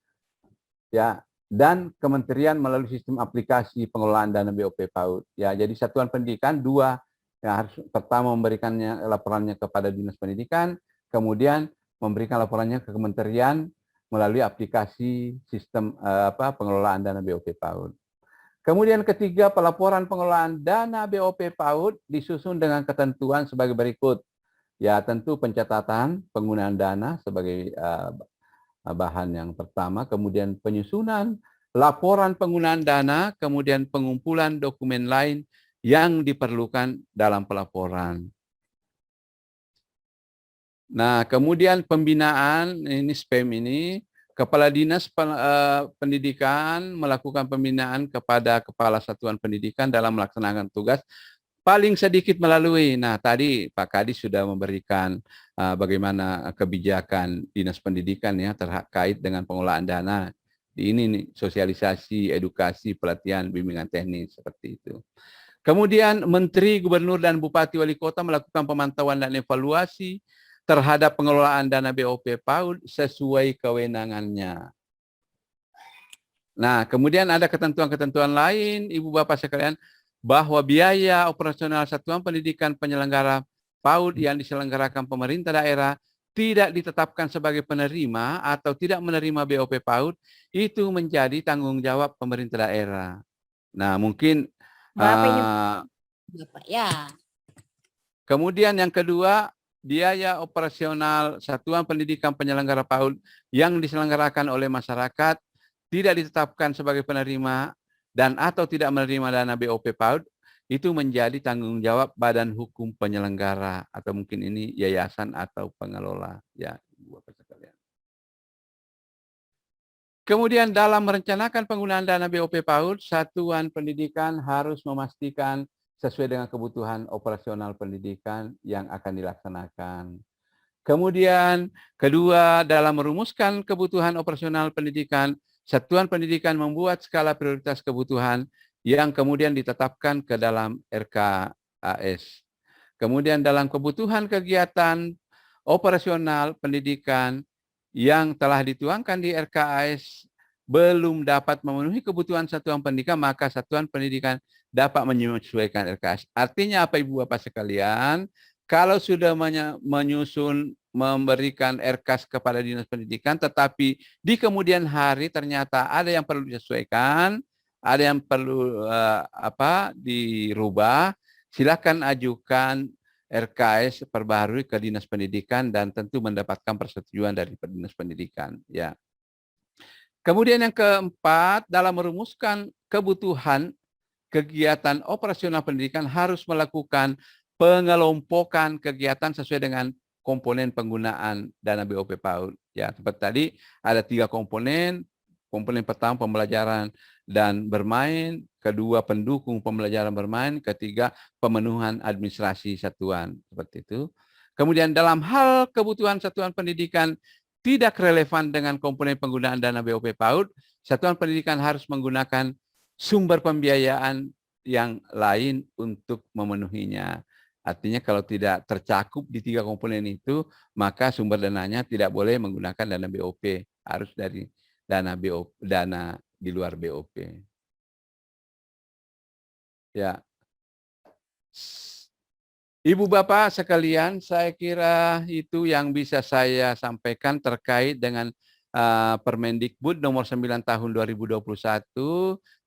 ya, dan Kementerian melalui sistem aplikasi pengelolaan dana BOP PAUD. Ya, jadi Satuan Pendidikan harus pertama memberikannya laporannya kepada Dinas Pendidikan, kemudian memberikan laporannya ke Kementerian melalui aplikasi sistem pengelolaan dana BOP PAUD. Kemudian ketiga, pelaporan pengelolaan dana BOP PAUD disusun dengan ketentuan sebagai berikut. Ya, tentu pencatatan penggunaan dana sebagai bahan yang pertama, kemudian penyusunan laporan penggunaan dana, kemudian pengumpulan dokumen lain yang diperlukan dalam pelaporan. Nah, kemudian pembinaan, ini SPEM ini, Kepala Dinas Pendidikan melakukan pembinaan kepada Kepala Satuan Pendidikan dalam melaksanakan tugas paling sedikit melalui. Nah, tadi Pak Kadis sudah memberikan bagaimana kebijakan Dinas Pendidikan ya terkait dengan pengelolaan dana. Ini nih, sosialisasi, edukasi, pelatihan, bimbingan teknis seperti itu. Kemudian Menteri, Gubernur, dan Bupati Wali Kota melakukan pemantauan dan evaluasi terhadap pengelolaan dana BOP PAUD sesuai kewenangannya. Nah, kemudian ada ketentuan-ketentuan lain, Ibu Bapak sekalian, bahwa biaya operasional Satuan Pendidikan penyelenggara PAUD yang diselenggarakan pemerintah daerah tidak ditetapkan sebagai penerima atau tidak menerima BOP PAUD, itu menjadi tanggung jawab pemerintah daerah. Nah, mungkin berapa ini Bapak ya. Kemudian yang kedua, biaya operasional Satuan Pendidikan penyelenggara PAUD yang diselenggarakan oleh masyarakat tidak ditetapkan sebagai penerima dan atau tidak menerima dana BOP PAUD, itu menjadi tanggung jawab badan hukum penyelenggara atau mungkin ini yayasan atau pengelola. Ya, Ibu Bapak sekalian. Kemudian dalam merencanakan penggunaan dana BOP PAUD, Satuan Pendidikan harus memastikan sesuai dengan kebutuhan operasional pendidikan yang akan dilaksanakan. Kemudian kedua, dalam merumuskan kebutuhan operasional pendidikan, satuan pendidikan membuat skala prioritas kebutuhan yang kemudian ditetapkan ke dalam RKAS. Kemudian dalam kebutuhan kegiatan operasional pendidikan yang telah dituangkan di RKAS belum dapat memenuhi kebutuhan satuan pendidikan, maka satuan pendidikan dapat menyesuaikan RKAS. Artinya apa Ibu Bapak sekalian? Kalau sudah menyusun memberikan RKAS kepada Dinas Pendidikan, tetapi di kemudian hari ternyata ada yang perlu disesuaikan, ada yang perlu dirubah, silakan ajukan RKAS perbaharui ke Dinas Pendidikan dan tentu mendapatkan persetujuan dari Dinas Pendidikan. Ya. Kemudian yang keempat, dalam merumuskan kebutuhan kegiatan operasional pendidikan harus melakukan pengelompokan kegiatan sesuai dengan komponen penggunaan dana BOP PAUD. Ya, seperti tadi ada 3 komponen. Komponen pertama pembelajaran dan bermain, kedua pendukung pembelajaran bermain, ketiga pemenuhan administrasi satuan. Seperti itu. Kemudian dalam hal kebutuhan satuan pendidikan tidak relevan dengan komponen penggunaan dana BOP PAUD, satuan pendidikan harus menggunakan sumber pembiayaan yang lain untuk memenuhinya. Artinya kalau tidak tercakup di 3 komponen itu, maka sumber dananya tidak boleh menggunakan dana BOP, harus dari dana di luar BOP. Ya. Ibu Bapak sekalian, saya kira itu yang bisa saya sampaikan terkait dengan Permendikbud nomor 9 tahun 2021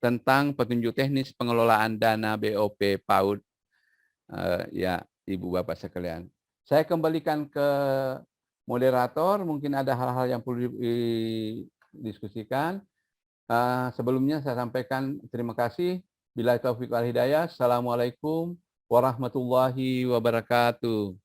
tentang petunjuk teknis pengelolaan dana BOP PAUD. Ya, Ibu Bapak sekalian. Saya kembalikan ke moderator, mungkin ada hal-hal yang perlu didiskusikan. Sebelumnya saya sampaikan terima kasih. Billahi taufiq wal hidayah. Assalamualaikum warahmatullahi wabarakatuh.